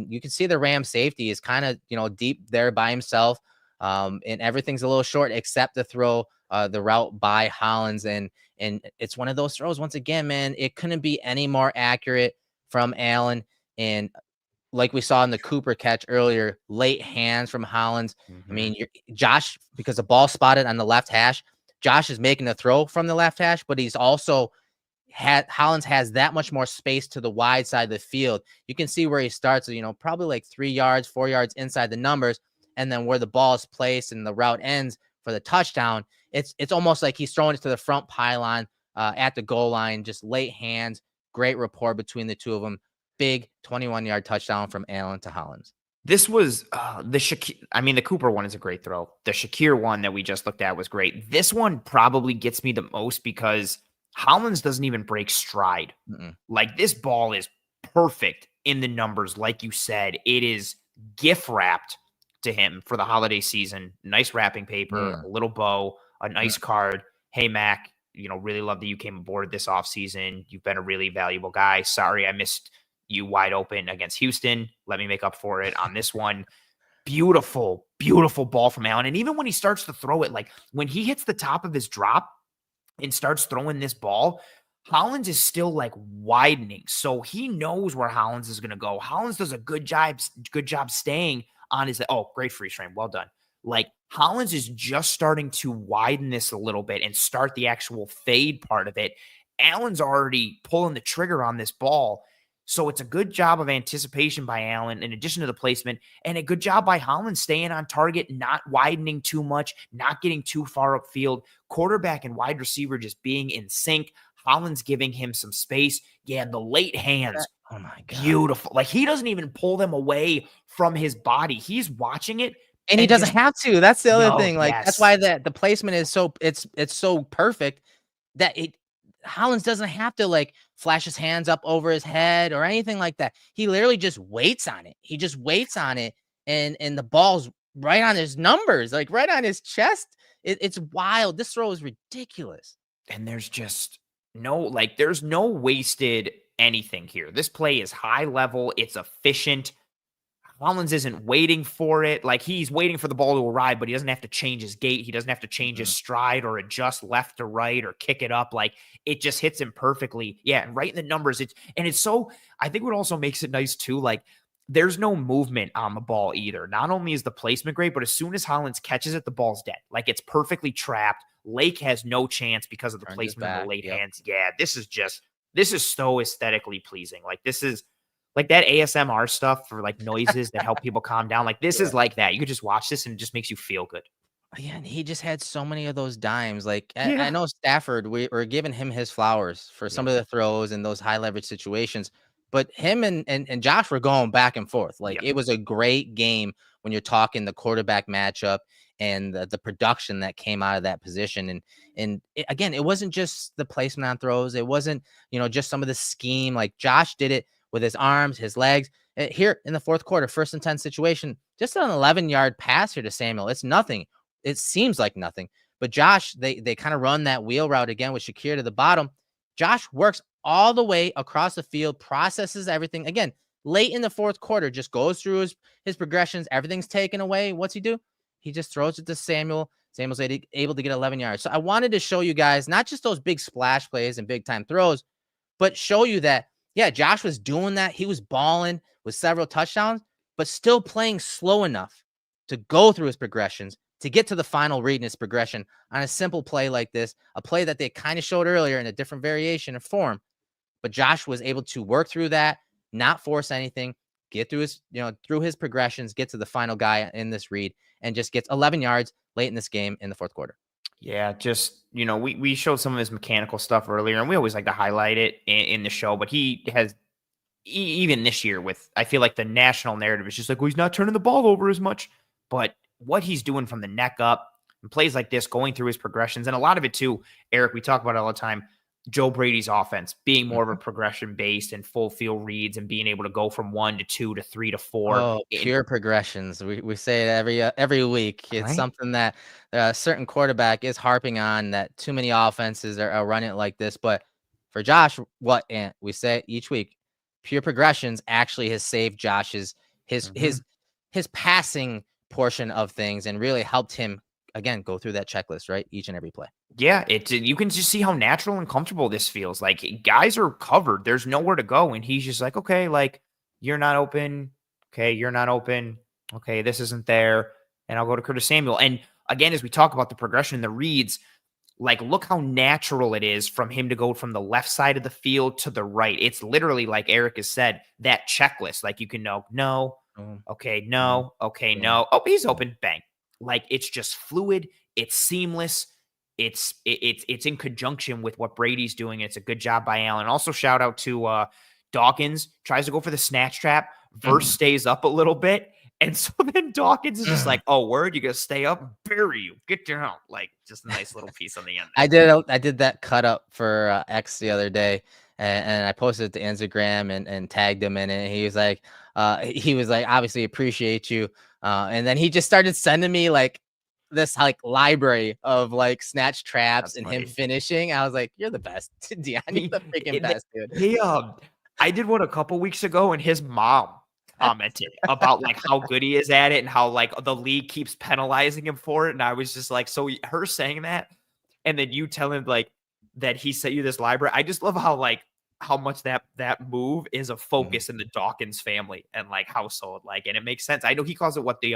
you can see the Rams safety is kind of, deep there by himself. And everything's a little short except the throw, the route by Hollins. And it's one of those throws, once again, man, it couldn't be any more accurate from Allen. And like we saw in the Cooper catch earlier, late hands from Hollins. I mean, Josh, because the ball spotted on the left hash, Josh is making a throw from the left hash, but he's also Hollins has that much more space to the wide side of the field. You can see where he starts, probably like 3 yards, 4 yards inside the numbers, and then where the ball is placed and the route ends for the touchdown. It's almost like he's throwing it to the front pylon at the goal line, just late hands, great rapport between the two of them. Big 21-yard touchdown from Allen to Hollins. This was the Shakir. I mean, the Cooper one is a great throw. The Shakir one that we just looked at was great. This one probably gets me the most because Hollins doesn't even break stride. Like this ball is perfect in the numbers. Like you said, it is gift wrapped to him for the holiday season. Nice wrapping paper, a little bow, a nice card. Hey, Mac, really love that you came aboard this offseason. You've been a really valuable guy. Sorry, I missed you wide open against Houston. Let me make up for it on this one. Beautiful, beautiful ball from Allen. And even when he starts to throw it, like when he hits the top of his drop and starts throwing this ball, Hollins is still like widening. So he knows where Hollins is going to go. Hollins does a good job staying on his, great freeze frame. Well done. Like Hollins is just starting to widen this a little bit and start the actual fade part of it. Allen's already pulling the trigger on this ball. So it's a good job of anticipation by Allen in addition to the placement, and a good job by Hollins staying on target, not widening too much, not getting too far upfield. Quarterback and wide receiver just being in sync. Hollins giving him some space. Yeah, the late hands. Oh my God. Beautiful. Like he doesn't even pull them away from his body. He's watching it. And he doesn't have to. That's the other thing. Like that's why the placement is so it's so perfect that Hollins doesn't have to like flash his hands up over his head or anything like that. He literally just waits on it. He just waits on it, and the ball's right on his numbers, like right on his chest. It's wild. This throw is ridiculous. And there's just there's no wasted anything here. This play is high level, it's efficient. Hollins isn't waiting for it. Like, he's waiting for the ball to arrive, but he doesn't have to change his gait. He doesn't have to change his stride or adjust left to right or kick it up. Like, it just hits him perfectly. Yeah, and right in the numbers. It's so, I think what also makes it nice too, like, there's no movement on the ball either. Not only is the placement great, but as soon as Hollins catches it, the ball's dead. Like, it's perfectly trapped. Lake has no chance because of the Turned his placement of the back. late Yep. hands. Yeah, this is so aesthetically pleasing. Like, this is like that ASMR stuff for like noises that help people calm down. Like, this Yeah. is like that. You could just watch this and it just makes you feel good. Yeah, and he just had so many of those dimes. Like I Yeah. know Stafford, we're giving him his flowers for some Yep. of the throws and those high leverage situations. But him and Josh were going back and forth. Like Yep. it was a great game when you're talking the quarterback matchup and the production that came out of that position. Again, it wasn't just the placement on throws. It wasn't, just some of the scheme. Like Josh did it with his arms, his legs. Here in the fourth quarter, 1st and 10 situation, just an 11-yard pass here to Samuel. It's nothing. It seems like nothing. But Josh, they kind of run that wheel route again with Shakir to the bottom. Josh works all the way across the field, processes everything. Again, late in the fourth quarter, just goes through his progressions. Everything's taken away. What's he do? He just throws it to Samuel. Samuel's able to get 11 yards. So I wanted to show you guys not just those big splash plays and big time throws, but show you that, yeah, Josh was doing that. He was balling with several touchdowns, but still playing slow enough to go through his progressions, to get to the final read in his progression on a simple play like this, a play that they kind of showed earlier in a different variation of form. But Josh was able to work through that, not force anything, get through through his progressions, get to the final guy in this read, and just gets 11 yards late in this game in the fourth quarter. Yeah, just we showed some of his mechanical stuff earlier, and we always like to highlight it in the show. But he has even this year with, I feel like the national narrative is just like, well, he's not turning the ball over as much. But what he's doing from the neck up and plays like this, going through his progressions, and a lot of it too, Eric, we talk about it all the time. Joe Brady's offense being more of a progression based and full field reads and being able to go from 1 to 2 to 3 to 4. Oh, pure progressions. We say it every week. It's Right? something that a certain quarterback is harping on, that too many offenses are running it like this. But for Josh, and we say it each week, pure progressions actually has saved Josh's his Mhm. his his passing portion of things and really helped him again go through that checklist, right? Each and every play. Yeah, you can just see how natural and comfortable this feels. Like, guys are covered. There's nowhere to go. And he's just like, okay, like, you're not open. Okay, you're not open. Okay, this isn't there. And I'll go to Curtis Samuel. And again, as we talk about the progression and the reads, like, look how natural it is from him to go from the left side of the field to the right. It's literally, like Eric has said, that checklist. Like, you can know, no, Boom, okay, boom, no, okay, boom, no. Oh, he's boom. open. Bang. Like, it's just fluid. It's seamless. It's in conjunction with what Brady's doing. It's a good job by Allen. Also, shout out to Dawkins. Tries to go for the snatch trap. Verse stays up a little bit. And so then Dawkins is just like, oh, word, you gonna stay up? Bury you. Get down. Like, just a nice little piece on the end there. I did that cut up for X the other day, and I posted it to Instagram and tagged him in it. And he was like, obviously appreciate you, and then he just started sending me like this like library of like snatch traps That's and him funny. finishing. I was like, you're the best, Dion. You're He, the freaking best, dude. he I did one a couple weeks ago, and his mom commented about like how good he is at it and how like the league keeps penalizing him for it. And I was just like, so her saying that, and then you tell him like that he sent you this library. I just love how like how much that move is a Mhm. focus in the Dawkins family and like household. Like, and it makes sense. I know he calls it what the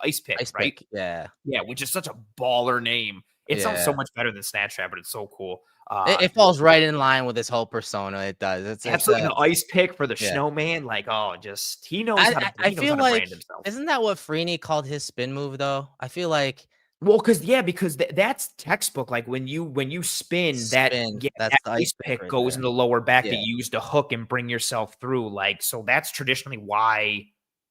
ice pick, Ice right? pick, yeah, Yeah, which is such a baller name. It sounds so yeah. much better than Snapchat, but it's so cool. It falls right in line with his whole persona. It does. It's Absolutely, the ice pick for the yeah. snowman, like, oh, just I he knows how feel to like brand himself. isn't that what Freeney called his spin move though? I feel like Well, because that's textbook. Like, when you spin that, spin, yeah, that's that the ice ice pick pick right goes in there. the lower back that Yeah. you use to hook and bring yourself through. Like, so that's traditionally why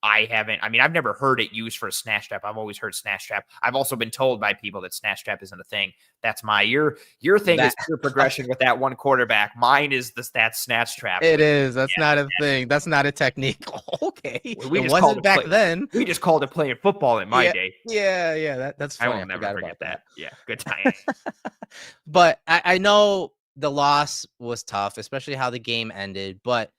I haven't. I mean, I've never heard it used for a snatch trap. I've always heard snatch trap. I've also been told by people that snatch trap isn't a thing. That's your thing That is pure progression with that one quarterback. Mine is that snatch trap. it Which, is. That's not a yeah, thing. That's not a technique. Okay. we It just called wasn't it back play. then. We just called it playing football in my Yeah. day. Yeah. That's I funny. will I never forgot forget about that. that. Yeah, good times. But I know the loss was tough, especially how the game ended. But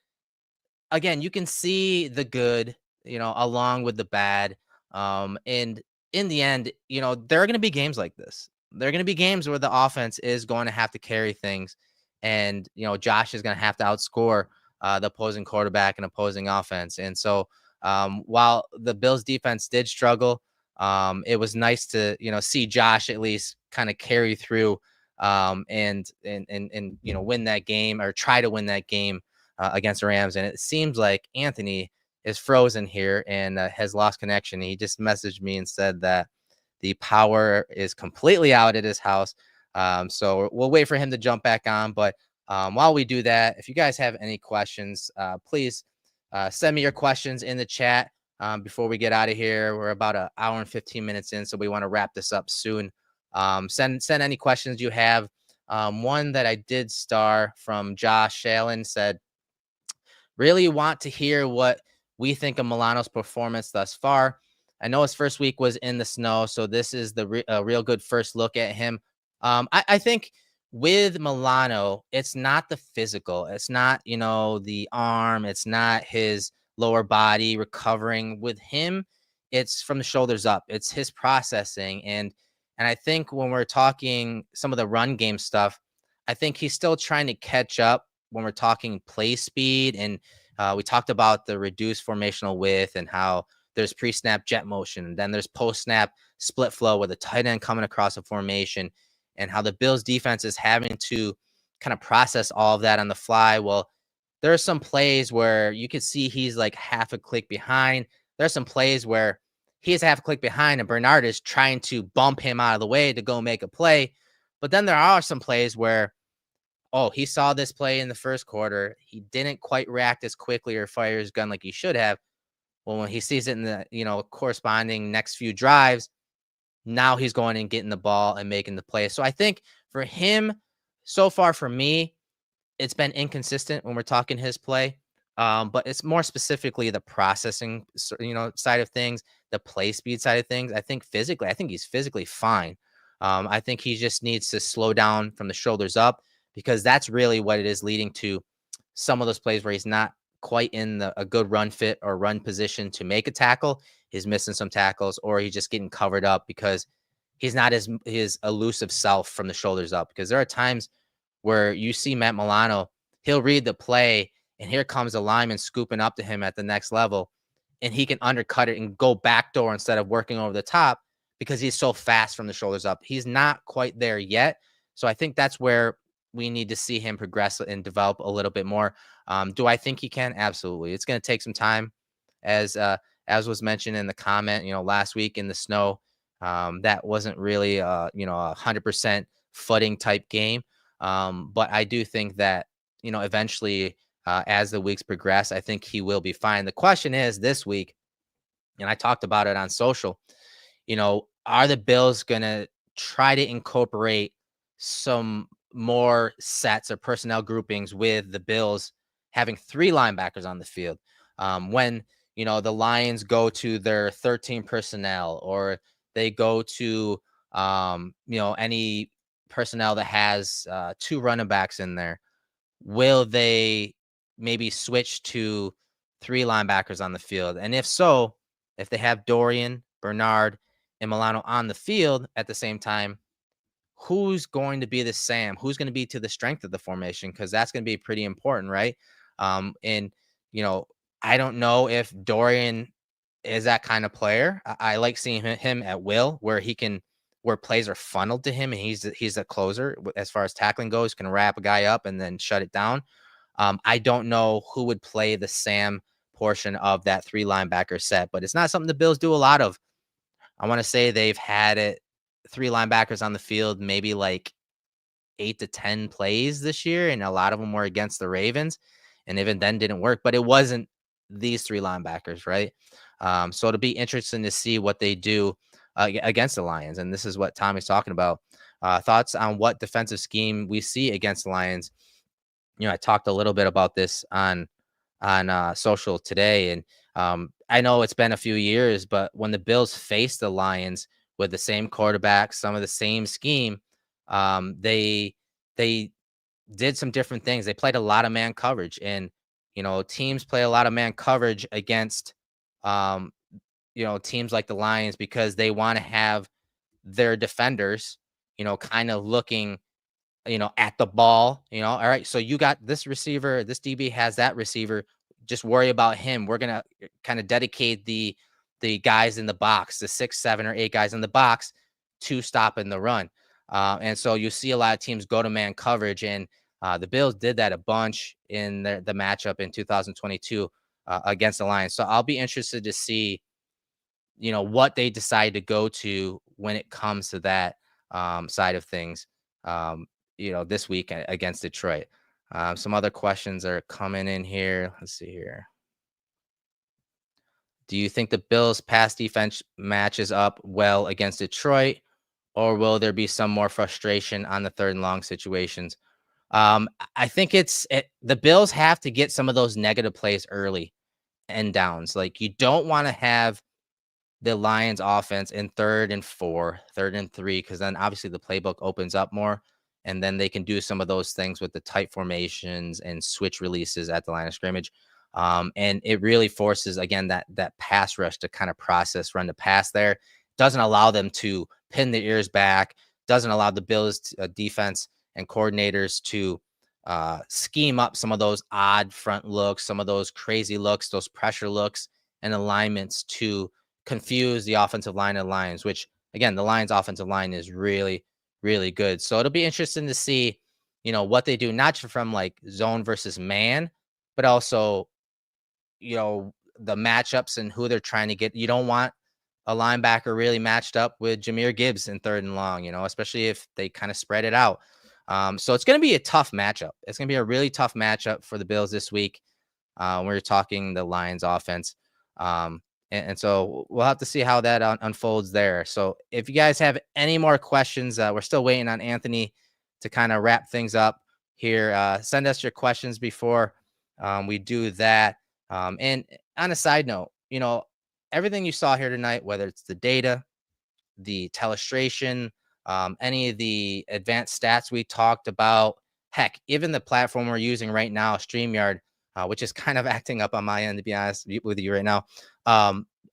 again, you can see the good, along with the bad. And in the end, there are going to be games like this. There are going to be games where the offense is going to have to carry things, and Josh is going to have to outscore the opposing quarterback and opposing offense. And so, while the Bills defense did struggle, it was nice to see Josh at least kind of carry through, and win that game, or try to win that game against the Rams. And it seems like Anthony is frozen here and has lost connection. He just messaged me and said that the power is completely out at his house. So we'll wait for him to jump back on. But while we do that, if you guys have any questions, please send me your questions in the chat before we get out of here. We're about an hour and 15 minutes in, so we want to wrap this up soon. Send any questions you have. One that I did star from Josh Shalen said, really want to hear what we think of Milano's performance thus far. I know his first week was in the snow, so this is the real good first look at him. I think with Milano, it's not the physical. It's not, the arm. It's not his lower body recovering. With him, it's from the shoulders up. It's his processing. And I think when we're talking some of the run game stuff, I think he's still trying to catch up when we're talking play speed. And we talked about the reduced formational width and how there's pre-snap jet motion, and then there's post-snap split flow with a tight end coming across a formation, and how the Bills defense is having to kind of process all of that on the fly. Well, there are some plays where you could see he's like half a click behind. There's some plays where he's half a click behind and Bernard is trying to bump him out of the way to go make a play. But then there are some plays where, oh, he saw this play in the first quarter. He didn't quite react as quickly or fire his gun like he should have. Well, when he sees it in the, corresponding next few drives, now he's going and getting the ball and making the play. So I think for him, so far for me, it's been inconsistent when we're talking his play. But it's more specifically the processing, side of things, the play speed side of things. I think he's physically fine. I think he just needs to slow down from the shoulders up, because that's really what it is leading to some of those plays where he's not quite in a good run fit or run position to make a tackle. He's missing some tackles, or he's just getting covered up because he's not his elusive self from the shoulders up. Because there are times where you see Matt Milano, he'll read the play, and here comes a lineman scooping up to him at the next level, and he can undercut it and go backdoor instead of working over the top because he's so fast from the shoulders up. He's not quite there yet. So I think that's where we need to see him progress and develop a little bit more. Do I think he can? Absolutely. It's going to take some time, as was mentioned in the comment, last week in the snow. That wasn't really, 100% footing type game. But I do think that, eventually, as the weeks progress, I think he will be fine. The question is this week, and I talked about it on social, are the Bills going to try to incorporate some more sets or personnel groupings with the Bills having three linebackers on the field? When, the Lions go to their 13 personnel, or they go to, any personnel that has two running backs in there, will they maybe switch to three linebackers on the field? And if so, if they have Dorian, Bernard, and Milano on the field at the same time, who's going to be the Sam? Who's going to be to the strength of the formation? Because that's going to be pretty important, right? And you know, I don't know if Dorian is that kind of player. I like seeing him at will, where plays are funneled to him, and he's a closer as far as tackling goes. Can wrap a guy up and then shut it down. I don't know who would play the Sam portion of that three linebacker set, but it's not something the Bills do a lot of. I want to say they've had it three linebackers on the field, maybe like 8 to 10 plays this year, and a lot of them were against the Ravens, and even then didn't work. But it wasn't these three linebackers, right? So it'll be interesting to see what they do against the Lions. And this is what Tommy's talking about. Thoughts on what defensive scheme we see against the Lions. I talked a little bit about this on social today, and I know it's been a few years, but when the Bills faced the Lions with the same quarterback, some of the same scheme, they did some different things. They played a lot of man coverage, and teams play a lot of man coverage against um, teams like the Lions because they want to have their defenders, kind of looking at the ball, all right, so you got this receiver, this DB has that receiver, just worry about him. We're going to kind of dedicate the guys in the box, the 6, 7, or 8 guys in the box to stopping the run. And so you see a lot of teams go to man coverage, and the Bills did that a bunch in the matchup in 2022 against the Lions. So I'll be interested to see, what they decide to go to when it comes to that side of things. Um, this week against Detroit. Some other questions are coming in here. Let's see here. Do you think the Bills' pass defense matches up well against Detroit, or will there be some more frustration on the 3rd and long situations? I think the Bills have to get some of those negative plays early and downs. Like, you don't want to have the Lions offense in 3rd and 4, 3rd and 3, because then obviously the playbook opens up more, and then they can do some of those things with the tight formations and switch releases at the line of scrimmage. And it really forces, again, that pass rush to kind of process, run the pass there. Doesn't allow them to pin their ears back, doesn't allow the Bills defense and coordinators to scheme up some of those odd front looks, some of those crazy looks, those pressure looks and alignments to confuse the offensive line of the Lions, which, again, the Lions offensive line is really, really good. So it'll be interesting to see, what they do, not just from like zone versus man, but also, the matchups and who they're trying to get. You don't want a linebacker really matched up with Jahmyr Gibbs in 3rd and long, especially if they kind of spread it out. So it's going to be a tough matchup. It's going to be a really tough matchup for the Bills this week. We're talking the Lions offense. And so we'll have to see how that unfolds there. So if you guys have any more questions, we're still waiting on Anthony to kind of wrap things up here. Send us your questions before we do that. And on a side note, everything you saw here tonight, whether it's the data, the telestration, any of the advanced stats we talked about, heck, even the platform we're using right now, StreamYard, which is kind of acting up on my end, to be honest with you right now.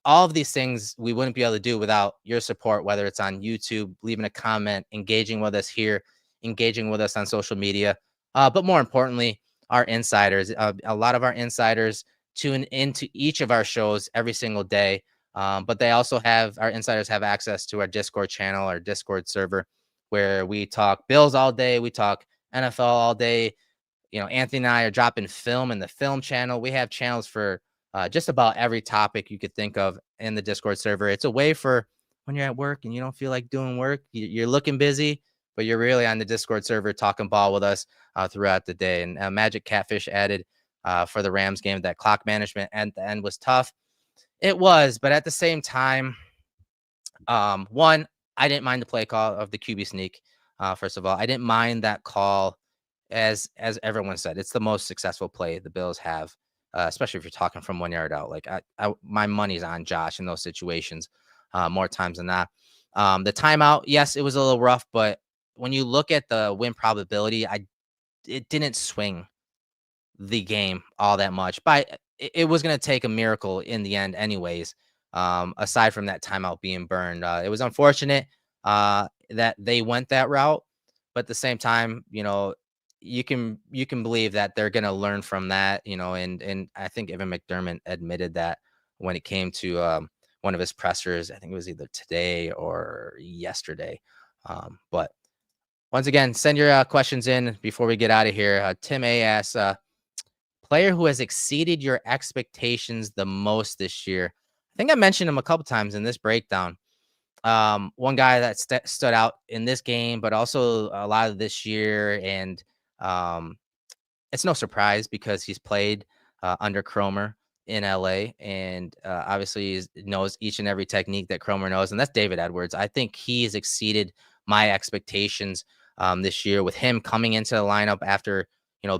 All of these things we wouldn't be able to do without your support, whether it's on YouTube, leaving a comment, engaging with us here, engaging with us on social media. But more importantly, our insiders. A lot of our insiders tune into each of our shows every single day. But our insiders have access to our Discord channel, our Discord server, where we talk Bills all day. We talk NFL all day. Anthony and I are dropping film in the film channel. We have channels for just about every topic you could think of in the Discord server. It's a way for when you're at work and you don't feel like doing work, you're looking busy, but you're really on the Discord server talking ball with us throughout the day. And Magic Catfish added for the Rams game that clock management at the end was tough. It was, but at the same time, one, I didn't mind the play call of the QB sneak. First of all, I didn't mind that call. As everyone said, it's the most successful play the Bills have, especially if you're talking from 1 yard out. Like my money's on Josh in those situations more times than not. The timeout, yes, it was a little rough, but when you look at the win probability, it didn't swing the game all that much. But it was going to take a miracle in the end, anyways. Aside from that timeout being burned, it was unfortunate that they went that route, but at the same time, you can believe that they're going to learn from that, and I think Evan McDermott admitted that when it came to one of his pressers. I think it was either today or yesterday. But once again, send your questions in before we get out of here. Tim A asks, player who has exceeded your expectations the most this year. I think I mentioned him a couple times in this breakdown. One guy that stood out in this game, but also a lot of this year. And it's no surprise because he's played under Cromer in LA, and obviously knows each and every technique that Cromer knows, and that's David Edwards. I think he has exceeded my expectations this year with him coming into the lineup after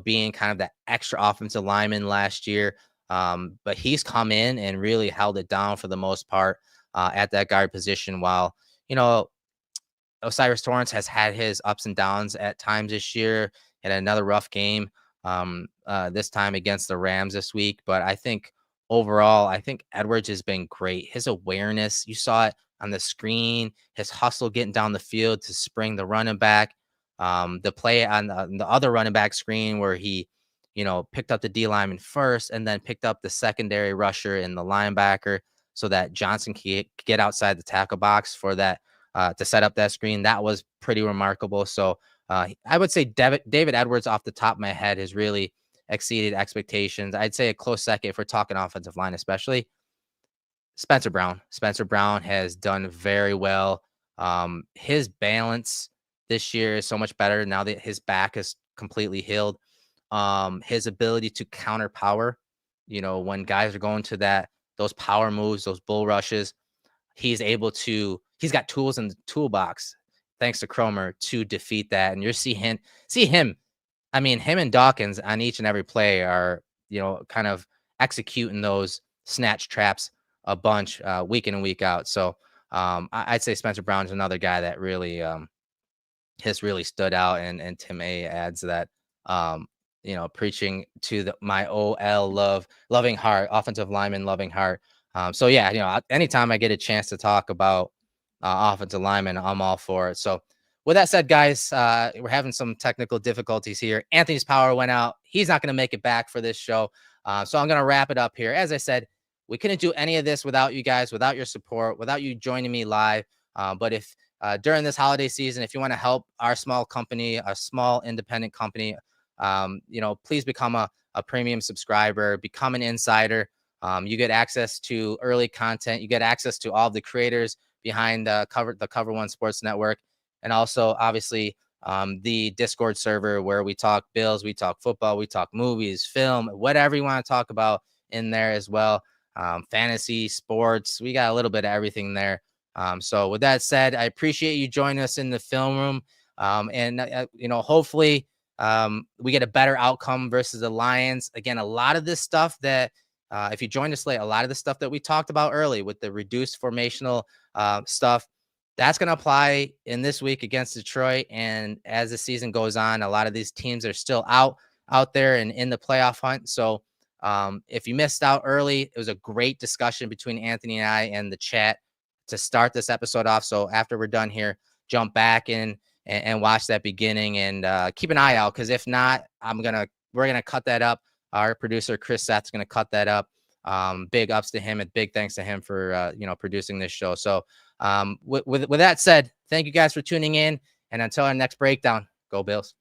being kind of that extra offensive lineman last year. But he's come in and really held it down for the most part at that guard position. While you know Osiris Torrance has had his ups and downs at times this year. Had another rough game this time against the Rams this week. But I think overall, I think Edwards has been great. His awareness, you saw it on the screen, his hustle getting down the field to spring the running back. The play on the other running back screen where he, picked up the D lineman first and then picked up the secondary rusher and the linebacker so that Johnson can get outside the tackle box for that to set up that screen. That was pretty remarkable. So I would say David Edwards off the top of my head has really exceeded expectations. I'd say a close second if we're talking offensive line, especially Spencer Brown. Spencer Brown has done very well. His balance this year is so much better now that his back is completely healed. His ability to counter power, when guys are going to those power moves, those bull rushes, he's got tools in the toolbox, thanks to Cromer, to defeat that. And see him. I mean, him and Dawkins on each and every play are, kind of executing those snatch traps a bunch week in and week out. So I'd say Spencer Brown is another guy that really has really stood out. And Tim A adds that, preaching to my OL loving heart, offensive lineman loving heart. So yeah, anytime I get a chance to talk about offensive linemen, I'm all for it. So with that said, guys, we're having some technical difficulties here. Anthony's power went out. He's not going to make it back for this show. So I'm going to wrap it up here. As I said, we couldn't do any of this without you guys, without your support, without you joining me live. But if during this holiday season, if you want to help our small company, a small independent company, please become a premium subscriber, become an insider. You get access to early content. You get access to all the creators behind the Cover One Sports Network. And also, obviously, the Discord server where we talk Bills, we talk football, we talk movies, film, whatever you want to talk about in there as well. Fantasy, sports, we got a little bit of everything there. So with that said, I appreciate you joining us in the film room. Hopefully we get a better outcome versus the Lions. Again, a lot of this stuff that if you joined us late, a lot of the stuff that we talked about early with the reduced formational stuff, that's going to apply in this week against Detroit. And as the season goes on, a lot of these teams are still out there and in the playoff hunt. So if you missed out early, it was a great discussion between Anthony and I and the chat to start this episode off. So after we're done here, jump back in and watch that beginning and keep an eye out. Because if not, we're gonna cut that up. Our producer Chris Seth's gonna cut that up. Big ups to him and big thanks to him for producing this show. So with that said, thank you guys for tuning in. And until our next breakdown, go Bills.